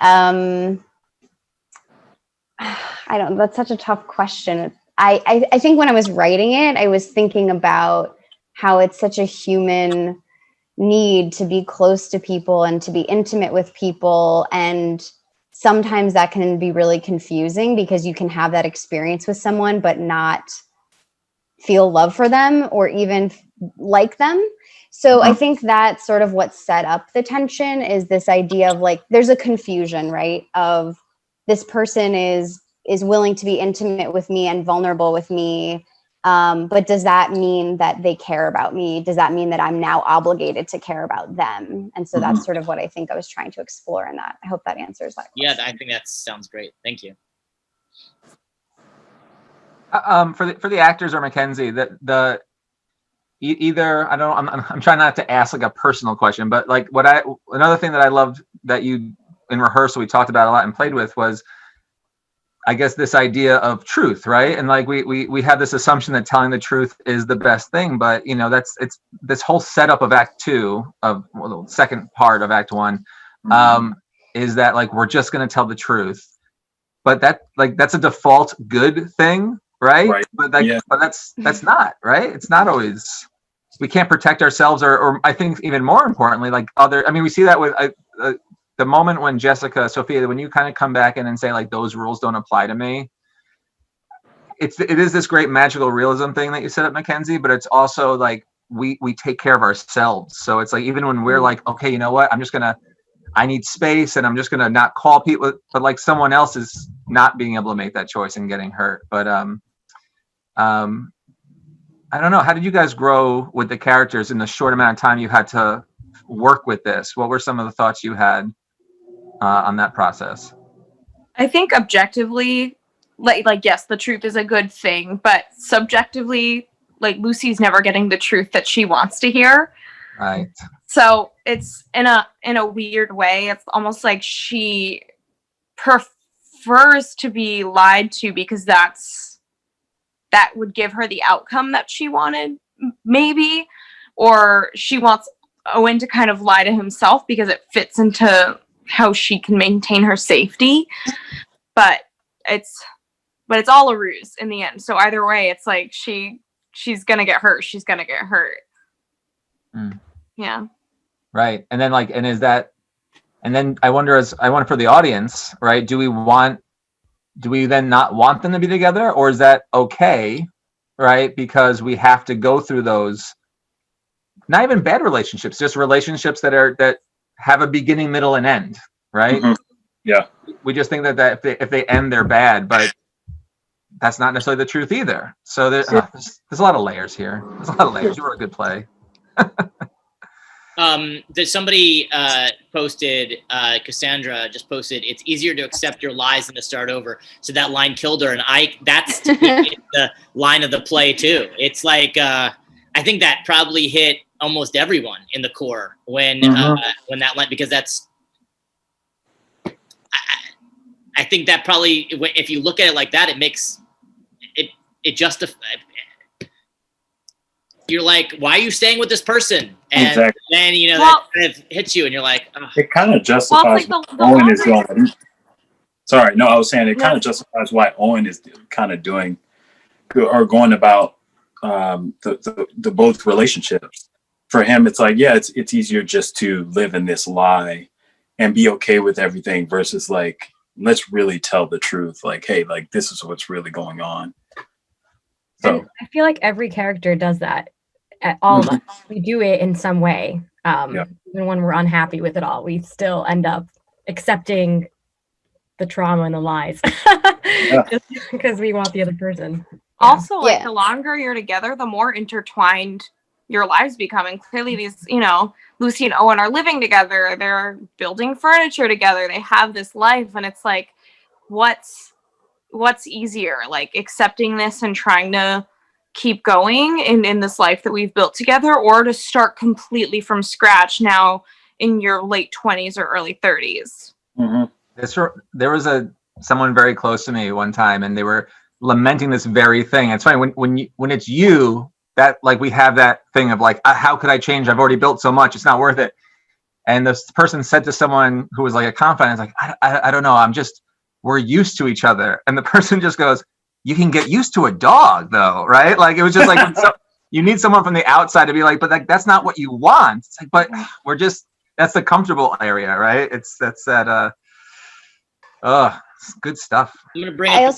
that's such a tough question. I think when I was writing it, I was thinking about how it's such a human need to be close to people and to be intimate with people. And sometimes that can be really confusing because you can have that experience with someone, but not feel love for them or even like them. So I think that's sort of what set up the tension, is this idea of like, there's a confusion, right? Of this person is willing to be intimate with me and vulnerable with me. But does that mean that they care about me? Does that mean that I'm now obligated to care about them? And so that's sort of what I think I was trying to explore in that. I hope that answers that question. Yeah, I think that sounds great. Thank you. For the actors or Mackenzie, either, I don't know, I'm trying not to ask like a personal question, but like another thing that I loved that you in rehearsal we talked about a lot and played with was, I guess, this idea of truth, right? And like we have this assumption that telling the truth is the best thing, but it's this whole setup of Act 2 of the second part of Act 1 is that like we're just going to tell the truth, but that's a default good thing, right? But that's not right. It's not always. We can't protect ourselves, or I think even more importantly, like we see that with the moment when Sophia, when you kind of come back in and say like those rules don't apply to me, it is this great magical realism thing that you set up, Mackenzie, but it's also like we take care of ourselves. So it's like even when we're like, okay, you know what, I'm I need space and I'm just gonna not call people, but like someone else is not being able to make that choice and getting hurt. But I don't know. How did you guys grow with the characters in the short amount of time you had to work with this? What were some of the thoughts you had on that process? I think objectively, like yes, the truth is a good thing, but subjectively, like Lucy's never getting the truth that she wants to hear. Right. So it's in a weird way. It's almost like she prefers to be lied to because that would give her the outcome that she wanted, maybe, or she wants Owen to kind of lie to himself because it fits into how she can maintain her safety. But it's all a ruse in the end. So either way, it's like she's gonna get hurt. She's gonna get hurt. Mm. Yeah. Right. And then I wonder for the audience, right? Do we then not want them to be together, or is that okay, right? Because we have to go through those, not even bad relationships, just relationships that have a beginning, middle, and end, right? Mm-hmm. Yeah. We just think that if they end, they're bad, but that's not necessarily the truth either. So there's a lot of layers here. There's a lot of layers. You were a good play. There's somebody posted, Cassandra just posted, it's easier to accept your lies than to start over. So that line killed her. And that's the line of the play too. It's like, I think that probably hit almost everyone in the core when that line, because I think that probably, if you look at it like that, it makes it justify. You're like, why are you staying with this person? And exactly. Then, that kind of hits you and you're like, oh. It kind of justifies what Owen is doing. Sorry, no, I was saying it kind of justifies why Owen is kind of doing or going about the both relationships. For him, it's like, yeah, it's easier just to live in this lie and be okay with everything versus like, let's really tell the truth. Like, hey, like this is what's really going on. So and I feel like every character does that. All of us, we do it in some way. Even when we're unhappy with it all, we still end up accepting the trauma and the lies just because we want the other person. Also, the longer you're together, the more intertwined your lives become. And clearly these, Lucy and Owen are living together. They're building furniture together. They have this life. And it's like, what's easier? Like accepting this and trying to keep going in this life that we've built together, or to start completely from scratch now in your late 20s or early 30s. Mm-hmm. There was someone very close to me one time, and they were lamenting this very thing. It's funny when it's you that like we have that thing of like, how could I change? I've already built so much, it's not worth it. And this person said to someone who was like a confidant, like, I don't know, we're used to each other. And the person just goes, you can get used to a dog though, right? Like it was just like, you need someone from the outside to be like, but like, that's not what you want. It's like, but that's the comfortable area, right? That's good stuff. I'm going to bring up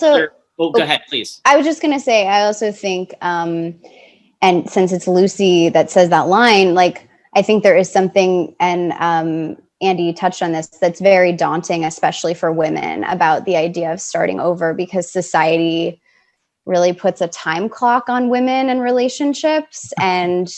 go ahead, please. I was just going to say, I also think, and since it's Lucy that says that line, like, I think there is something, and Andy, you touched on this, that's very daunting, especially for women, about the idea of starting over, because society really puts a time clock on women and relationships. And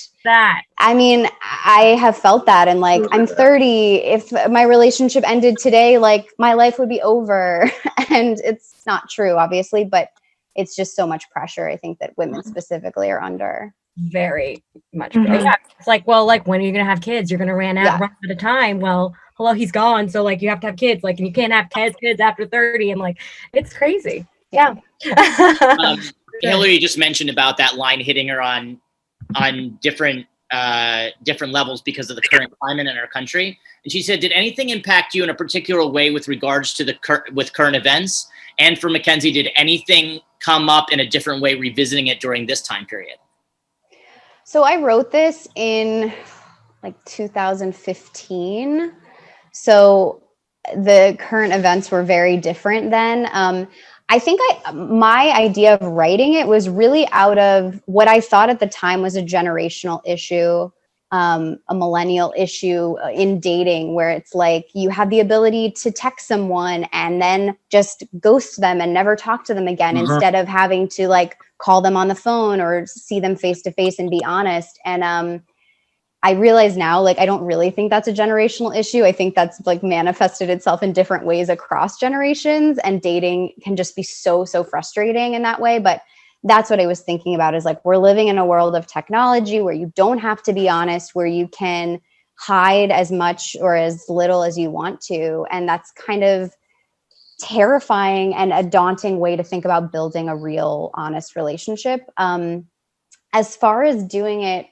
I mean, I have felt that. And like, I'm 30. If my relationship ended today, like my life would be over. And it's not true, obviously, but it's just so much pressure, I think, that women specifically are under. Very much. Yeah. It's like, well, like, when are you going to have kids? You're going to run out of time. Well, hello, he's gone. So like, you have to have kids, like, and you can't have kids after 30. And like, it's crazy. Yeah. Hillary just mentioned about that line hitting her on different levels because of the current climate in our country. And she said, did anything impact you in a particular way with regards to with current events? And for Mackenzie, did anything come up in a different way revisiting it during this time period? So I wrote this in like 2015. So the current events were very different then. I think my idea of writing it was really out of what I thought at the time was a generational issue a millennial issue in dating, where it's like you have the ability to text someone and then just ghost them and never talk to them again, instead of having to like call them on the phone or see them face to face and be honest. And I realize now, like, I don't really think that's a generational issue. I think that's like manifested itself in different ways across generations, and dating can just be so frustrating in that way. But that's what I was thinking about, is like, we're living in a world of technology where you don't have to be honest, where you can hide as much or as little as you want to. And that's kind of terrifying and a daunting way to think about building a real, honest relationship. As far as doing it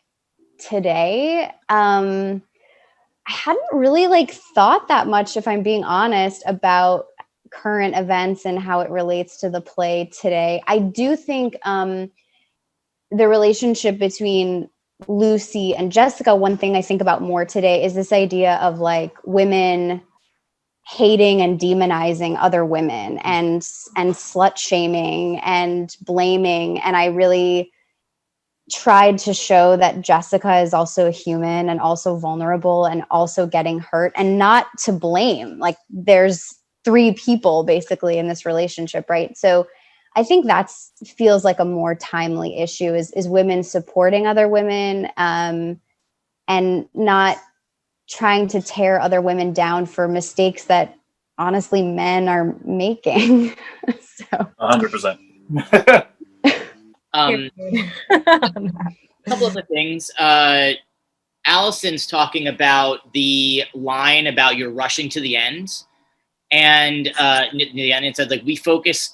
today, I hadn't really like thought that much, if I'm being honest, about current events and how it relates to the play today. I do think the relationship between Lucy and Jessica, one thing I think about more today is this idea of like women hating and demonizing other women and slut shaming and blaming. And I really tried to show that Jessica is also a human and also vulnerable and also getting hurt, and not to blame. Like, there's 3 people basically in this relationship, right? So I think that feels like a more timely issue, is women supporting other women, and not trying to tear other women down for mistakes that honestly men are making. So 100%. A couple of the things. Allison's talking about the line about you're rushing to the end. And it said, like,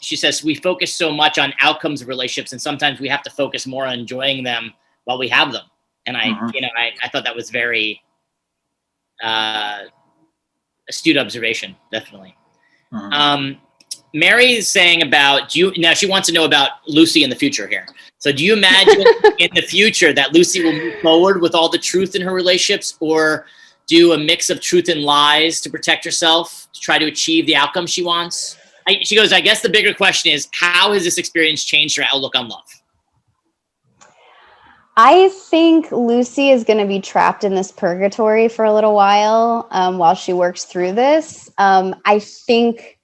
she says, we focus so much on outcomes of relationships, and sometimes we have to focus more on enjoying them while we have them. And I thought that was very astute observation, definitely. Mary is saying about, now she wants to know about Lucy in the future here. So do you imagine in the future that Lucy will move forward with all the truth in her relationships, or do a mix of truth and lies to protect herself, to try to achieve the outcome she wants? She goes, I guess the bigger question is, how has this experience changed her outlook on love? I think Lucy is going to be trapped in this purgatory for a little while she works through this. I think,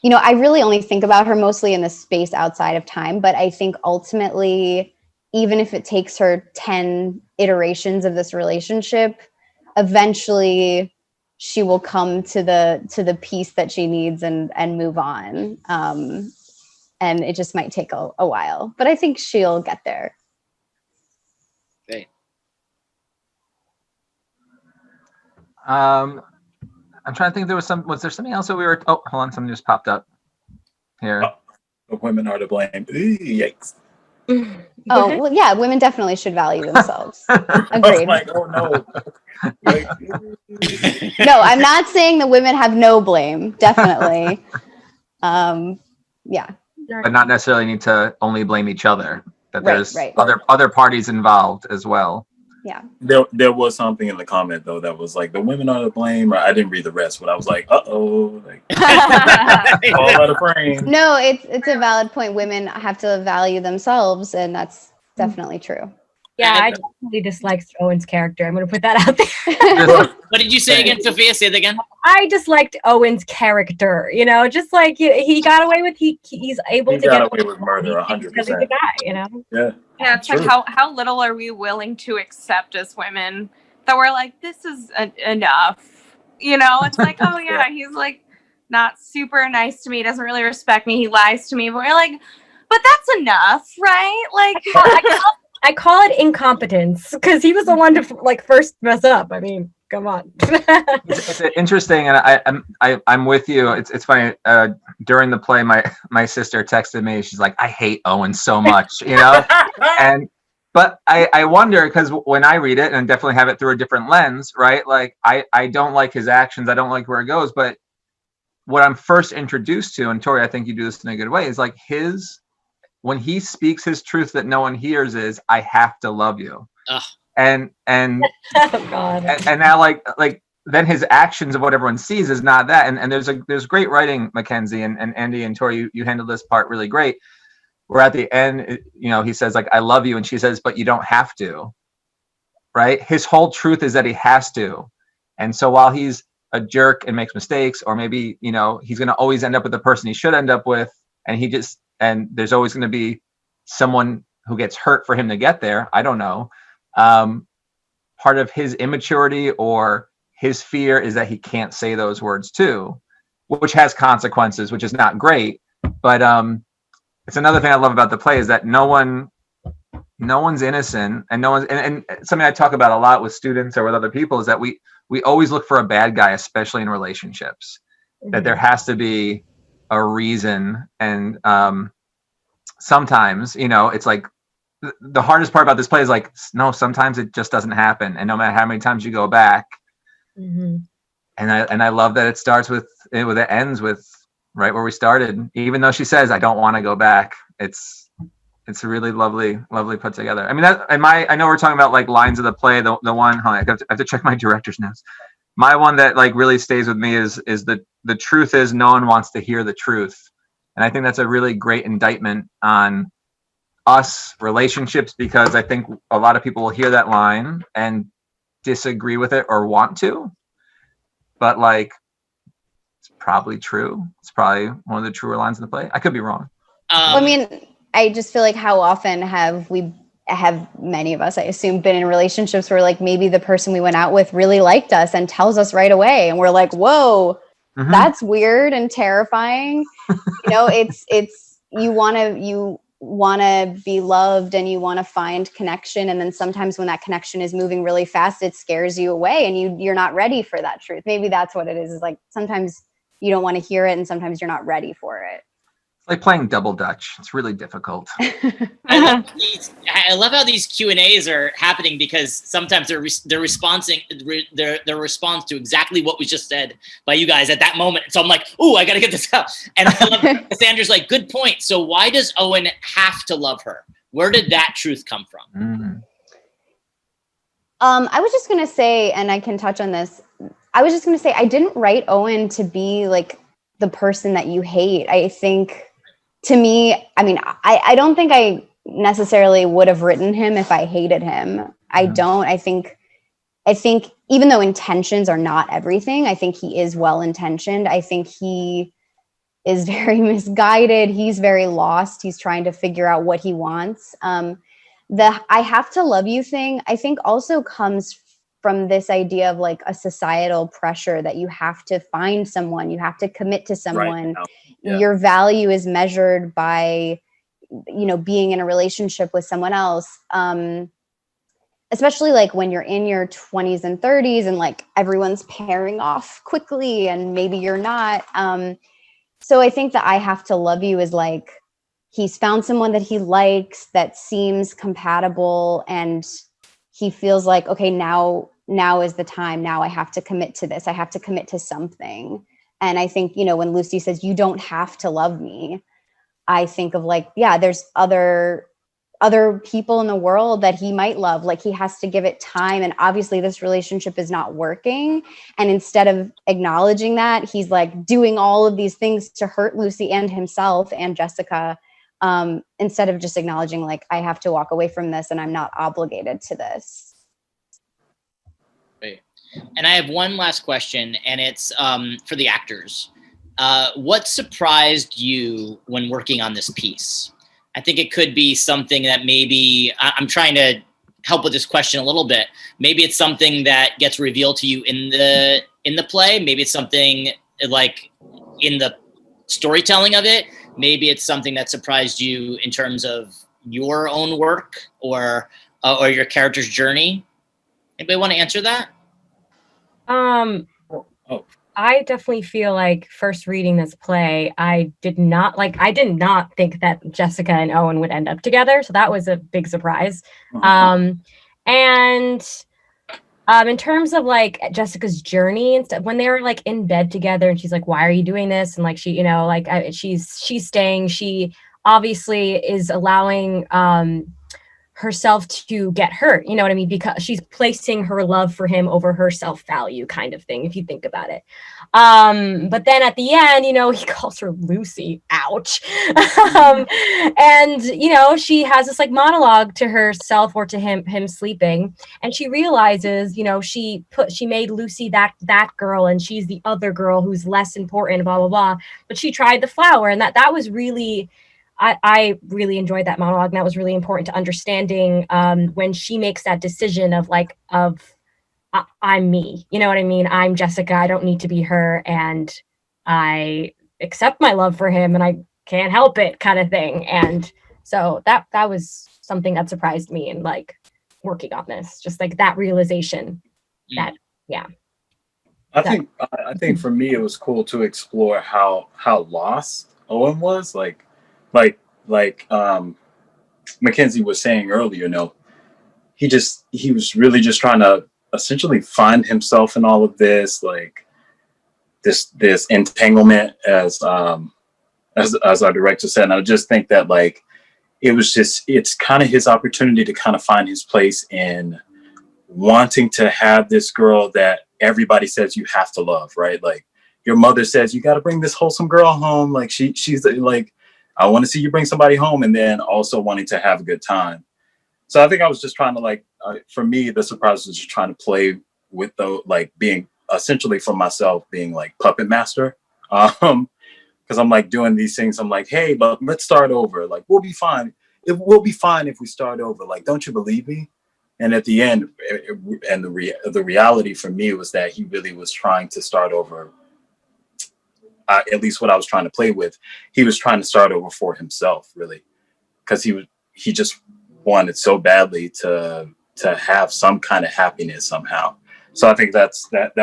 I really only think about her mostly in the space outside of time, but I think ultimately, even if it takes her 10 iterations of this relationship, eventually she will come to the peace that she needs and move on. And it just might take a while, but I think she'll get there. Okay. I'm trying to think, was there something else that we were, hold on, something just popped up here. The women are to blame. Yikes. Oh, well, yeah, women definitely should value themselves. Agreed. Like, oh no. No, I'm not saying the women have no blame. Definitely. Yeah. But not necessarily need to only blame each other. That there's right. other parties involved as well. Yeah. There was something in the comment though that was like, the women are to blame, or I didn't read the rest, but I was like, uh-oh, like all out of frame. No, it's a valid point. Women have to value themselves, and that's definitely true. Yeah, I definitely disliked Owen's character. I'm going to put that out there. What did you say again, Sophia? Say it again. I disliked Owen's character. Just like he got away with, he's able to get away with murder 100%. Yeah. Yeah, it's True. like how little are we willing to accept as women, that we're like, this is enough. It's like, oh yeah, he's like not super nice to me, doesn't really respect me, he lies to me, but we're like, but that's enough, right? Like, I call it incompetence, because he was the one to first mess up. I mean, come on. It's interesting, and I'm with you. It's funny. During the play, my sister texted me. She's like, "I hate Owen so much," But I wonder, because when I read it, and definitely have it through a different lens, right? Like I don't like his actions. I don't like where it goes. But what I'm first introduced to, and Tori, I think you do this in a good way, is like when he speaks his truth that no one hears is, I have to love you. Ugh. And Oh, God. and now like then his actions of what everyone sees is not that. And there's great writing, Mackenzie and Andy and Tori, you handled this part really great. Where at the end, he says like, I love you. And she says, but you don't have to. right? His whole truth is that he has to. And so while he's a jerk and makes mistakes, or maybe, you know, he's going to always end up with the person he should end up with, and there's always going to be someone who gets hurt for him to get there. I don't know. Part of his immaturity or his fear is that he can't say those words too, which has consequences, which is not great. But it's another thing I love about the play is that no one's innocent, and and something I talk about a lot with students or with other people is that we always look for a bad guy, especially in relationships, that there has to be a reason. And sometimes, you know, it's like the hardest part about this play is like, no, sometimes it just doesn't happen. And no matter how many times you go back, and I love that it starts with it ends with right where we started, even though she says, I don't want to go back. It's really lovely put together. I mean, I know we're talking about like lines of the play. The one, I have to check my director's notes. My one that like really stays with me is the truth is no one wants to hear the truth. And I think that's a really great indictment on us relationships, because I think a lot of people will hear that line and disagree with it or want to, but like, it's probably true. It's probably one of the truer lines in the play. I could be wrong. I mean, I just feel like how often have many of us, I assume, been in relationships where like maybe the person we went out with really liked us and tells us right away, and we're like, whoa, that's weird and terrifying. You know, it's you want to be loved and you want to find connection, and then sometimes when that connection is moving really fast, it scares you away and you're not ready for that truth. Maybe that's what it is like sometimes you don't want to hear it and sometimes you're not ready for it. Like playing double dutch. It's really difficult. I love how these Q&As are happening, because sometimes they're responding their response to exactly what was just said by you guys at that moment. So I'm like, ooh, I gotta get this out. And I love Cassandra's like, good point. So why does Owen have to love her? Where did that truth come from? I was just gonna say, and I can touch on this. I was just gonna say, I didn't write Owen to be like the person that you hate. I think, to me, I mean, I don't think I necessarily would have written him if I hated him. I don't. I think even though intentions are not everything, I think he is well-intentioned. I think he is very misguided. He's very lost. He's trying to figure out what he wants. The I have to love you thing, I think also comes from this idea of like a societal pressure that you have to find someone, you have to commit to someone. Right. Yeah. Your value is measured by, you know, being in a relationship with someone else. Especially like when you're in your 20s and 30s and like everyone's pairing off quickly and maybe you're not. So I think that I have to love you is like, he's found someone that he likes, that seems compatible, and he feels like, okay, now is the time. Now I have to commit to this. I have to commit to something. And I think, you know, when Lucy says, you don't have to love me, I think of like, yeah, there's other people in the world that he might love. Like he has to give it time. And obviously this relationship is not working. And instead of acknowledging that, he's like doing all of these things to hurt Lucy and himself and Jessica. Instead of just acknowledging like, I have to walk away from this and I'm not obligated to this. Great. And I have one last question, and it's for the actors. What surprised you when working on this piece? I think it could be something that maybe, I'm trying to help with this question a little bit. Maybe it's something that gets revealed to you in the play. Maybe it's something like in the storytelling of it. Maybe it's something that surprised you in terms of your own work or your character's journey. Anybody want to answer that? I definitely feel like first reading this play, I did not think that Jessica and Owen would end up together. So that was a big surprise. And in terms of like Jessica's journey and stuff, when they were like in bed together and she's like, why are you doing this? And like, she, you know, like she's staying, she obviously is allowing herself to get hurt, you know what I mean? Because she's placing her love for him over her self-value kind of thing, if you think about it. But then at the end, you know, he calls her Lucy, ouch. And, you know, she has this like monologue to herself or to him sleeping. And she realizes, you know, she made Lucy that girl, and she's the other girl who's less important, blah, blah, blah. But she tried the flower, and that was really, I really enjoyed that monologue, and that was really important to understanding when she makes that decision of I'm me, you know what I mean? I'm Jessica, I don't need to be her, and I accept my love for him, and I can't help it kind of thing. And so that was something that surprised me in like working on this, just like that realization that, yeah. I think for me, it was cool to explore how lost Owen was, like Mackenzie was saying earlier, you know, he was really just trying to essentially find himself in all of this, like this entanglement, as our director said. And I just think that like it's kind of his opportunity to kind of find his place in wanting to have this girl that everybody says you have to love, right? Like your mother says you got to bring this wholesome girl home, like she's like, I want to see you bring somebody home, and then also wanting to have a good time. So I think I was just trying to like, for me, the surprise was just trying to play with the, like being essentially for myself being like puppet master. Because I'm like doing these things. I'm like, hey, but let's start over. Like, we'll be fine. We'll be fine if we start over. Like, don't you believe me? And at the end, and the reality for me was that he really was trying to start over. At least what I was trying to play with, he was trying to start over for himself, really, because he just wanted so badly to have some kind of happiness somehow. So I think that's what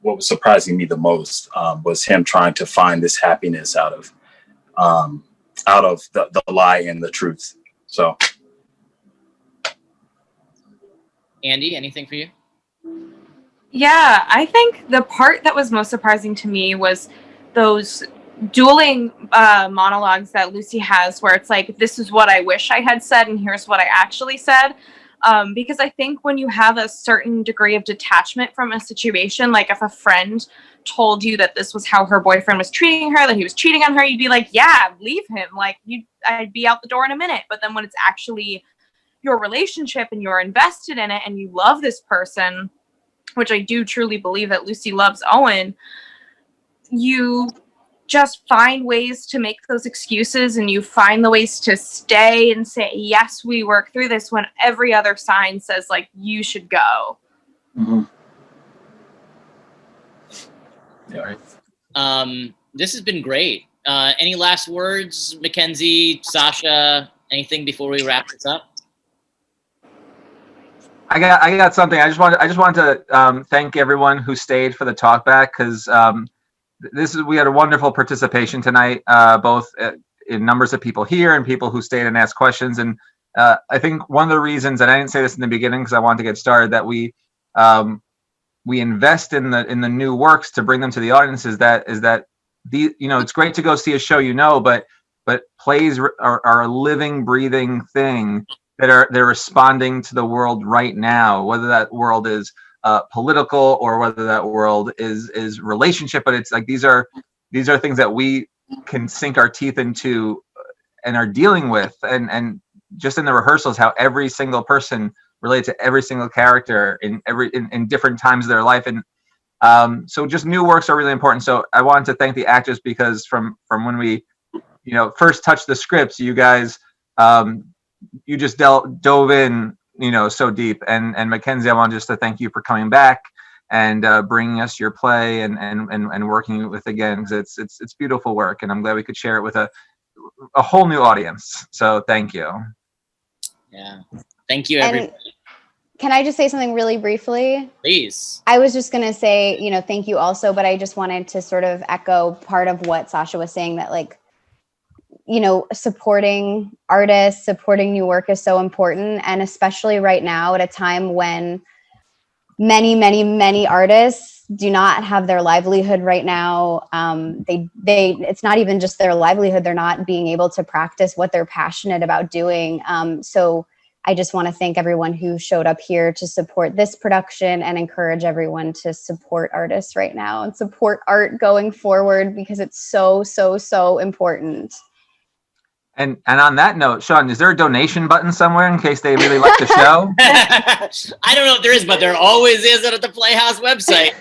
was surprising me the most, was him trying to find this happiness out of the lie and the truth. So, Andy, anything for you? Yeah, I think the part that was most surprising to me was those dueling monologues that Lucy has, where it's like, this is what I wish I had said, and here's what I actually said. Because I think when you have a certain degree of detachment from a situation, like if a friend told you that this was how her boyfriend was treating her, that he was cheating on her, you'd be like, yeah, leave him. Like, I'd be out the door in a minute. But then when it's actually your relationship and you're invested in it and you love this person, which I do truly believe that Lucy loves Owen, you just find ways to make those excuses, and you find the ways to stay and say, yes, we work through this, when every other sign says like, you should go. mm-hmm. Yeah. Right. This has been great. Any last words, Mackenzie, Sasha, anything before we wrap this up? I got something. I just want to thank everyone who stayed for the talk back, because we had a wonderful participation tonight, both in numbers of people here and people who stayed and asked questions. And I think one of the reasons, and I didn't say this in the beginning because I wanted to get started, that we invest in the new works to bring them to the audience is that it's great to go see a show, but plays are a living, breathing thing that they're responding to the world right now, whether that world is political or whether that world is relationship. But it's like these are things that we can sink our teeth into and are dealing with, and just in the rehearsals, how every single person relates to every single character in different times of their life. And so just new works are really important. So I wanted to thank the actors, because from when we first touched the scripts, you guys you just dove in so deep. And Mackenzie, I want just to thank you for coming back and bringing us your play and working with again, because it's beautiful work, and I'm glad we could share it with a whole new audience. So thank you. Yeah, thank you, everybody. Can I just say something really briefly? Please. I was just going to say, thank you also, but I just wanted to sort of echo part of what Sasha was saying, that like, supporting artists, supporting new work is so important. And especially right now, at a time when many artists do not have their livelihood right now. It's not even just their livelihood. They're not being able to practice what they're passionate about doing. So I just want to thank everyone who showed up here to support this production and encourage everyone to support artists right now and support art going forward, because it's so, so, so important. And on that note, Sean, is there a donation button somewhere in case they really like the show? I don't know if there is, but there always is at the Playhouse website,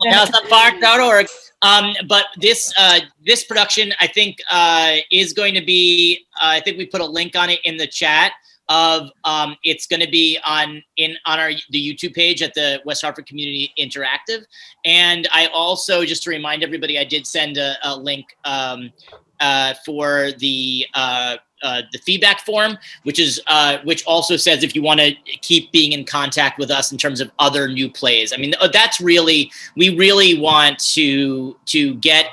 playhouseonpark.org. But this production, I think, is going to be. I think we put a link on it in the chat. It's going to be on the YouTube page at the West Hartford Community Interactive. And I also, just to remind everybody, I did send a link for the feedback form, which also says if you want to keep being in contact with us in terms of other new plays. I mean, we really want to get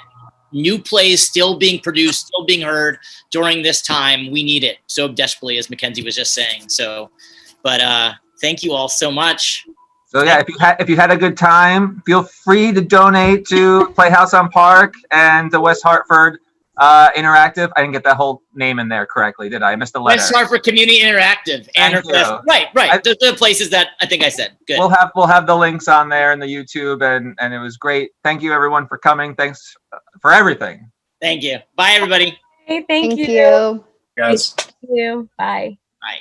new plays still being produced, still being heard during this time. We need it so desperately, as Mackenzie was just saying. So, but thank you all so much. So yeah, if you had a good time, feel free to donate to Playhouse on Park and the West Hartford Interactive. I didn't get that whole name in there correctly, did I? I missed the letter. West Hartford Community Interactive. Right. The places that I think I said. Good. We'll have the links on there in the YouTube, and it was great. Thank you everyone for coming. Thanks for everything. Thank you. Bye everybody. Hey, thank you. Guys. Thank you. Bye. Bye.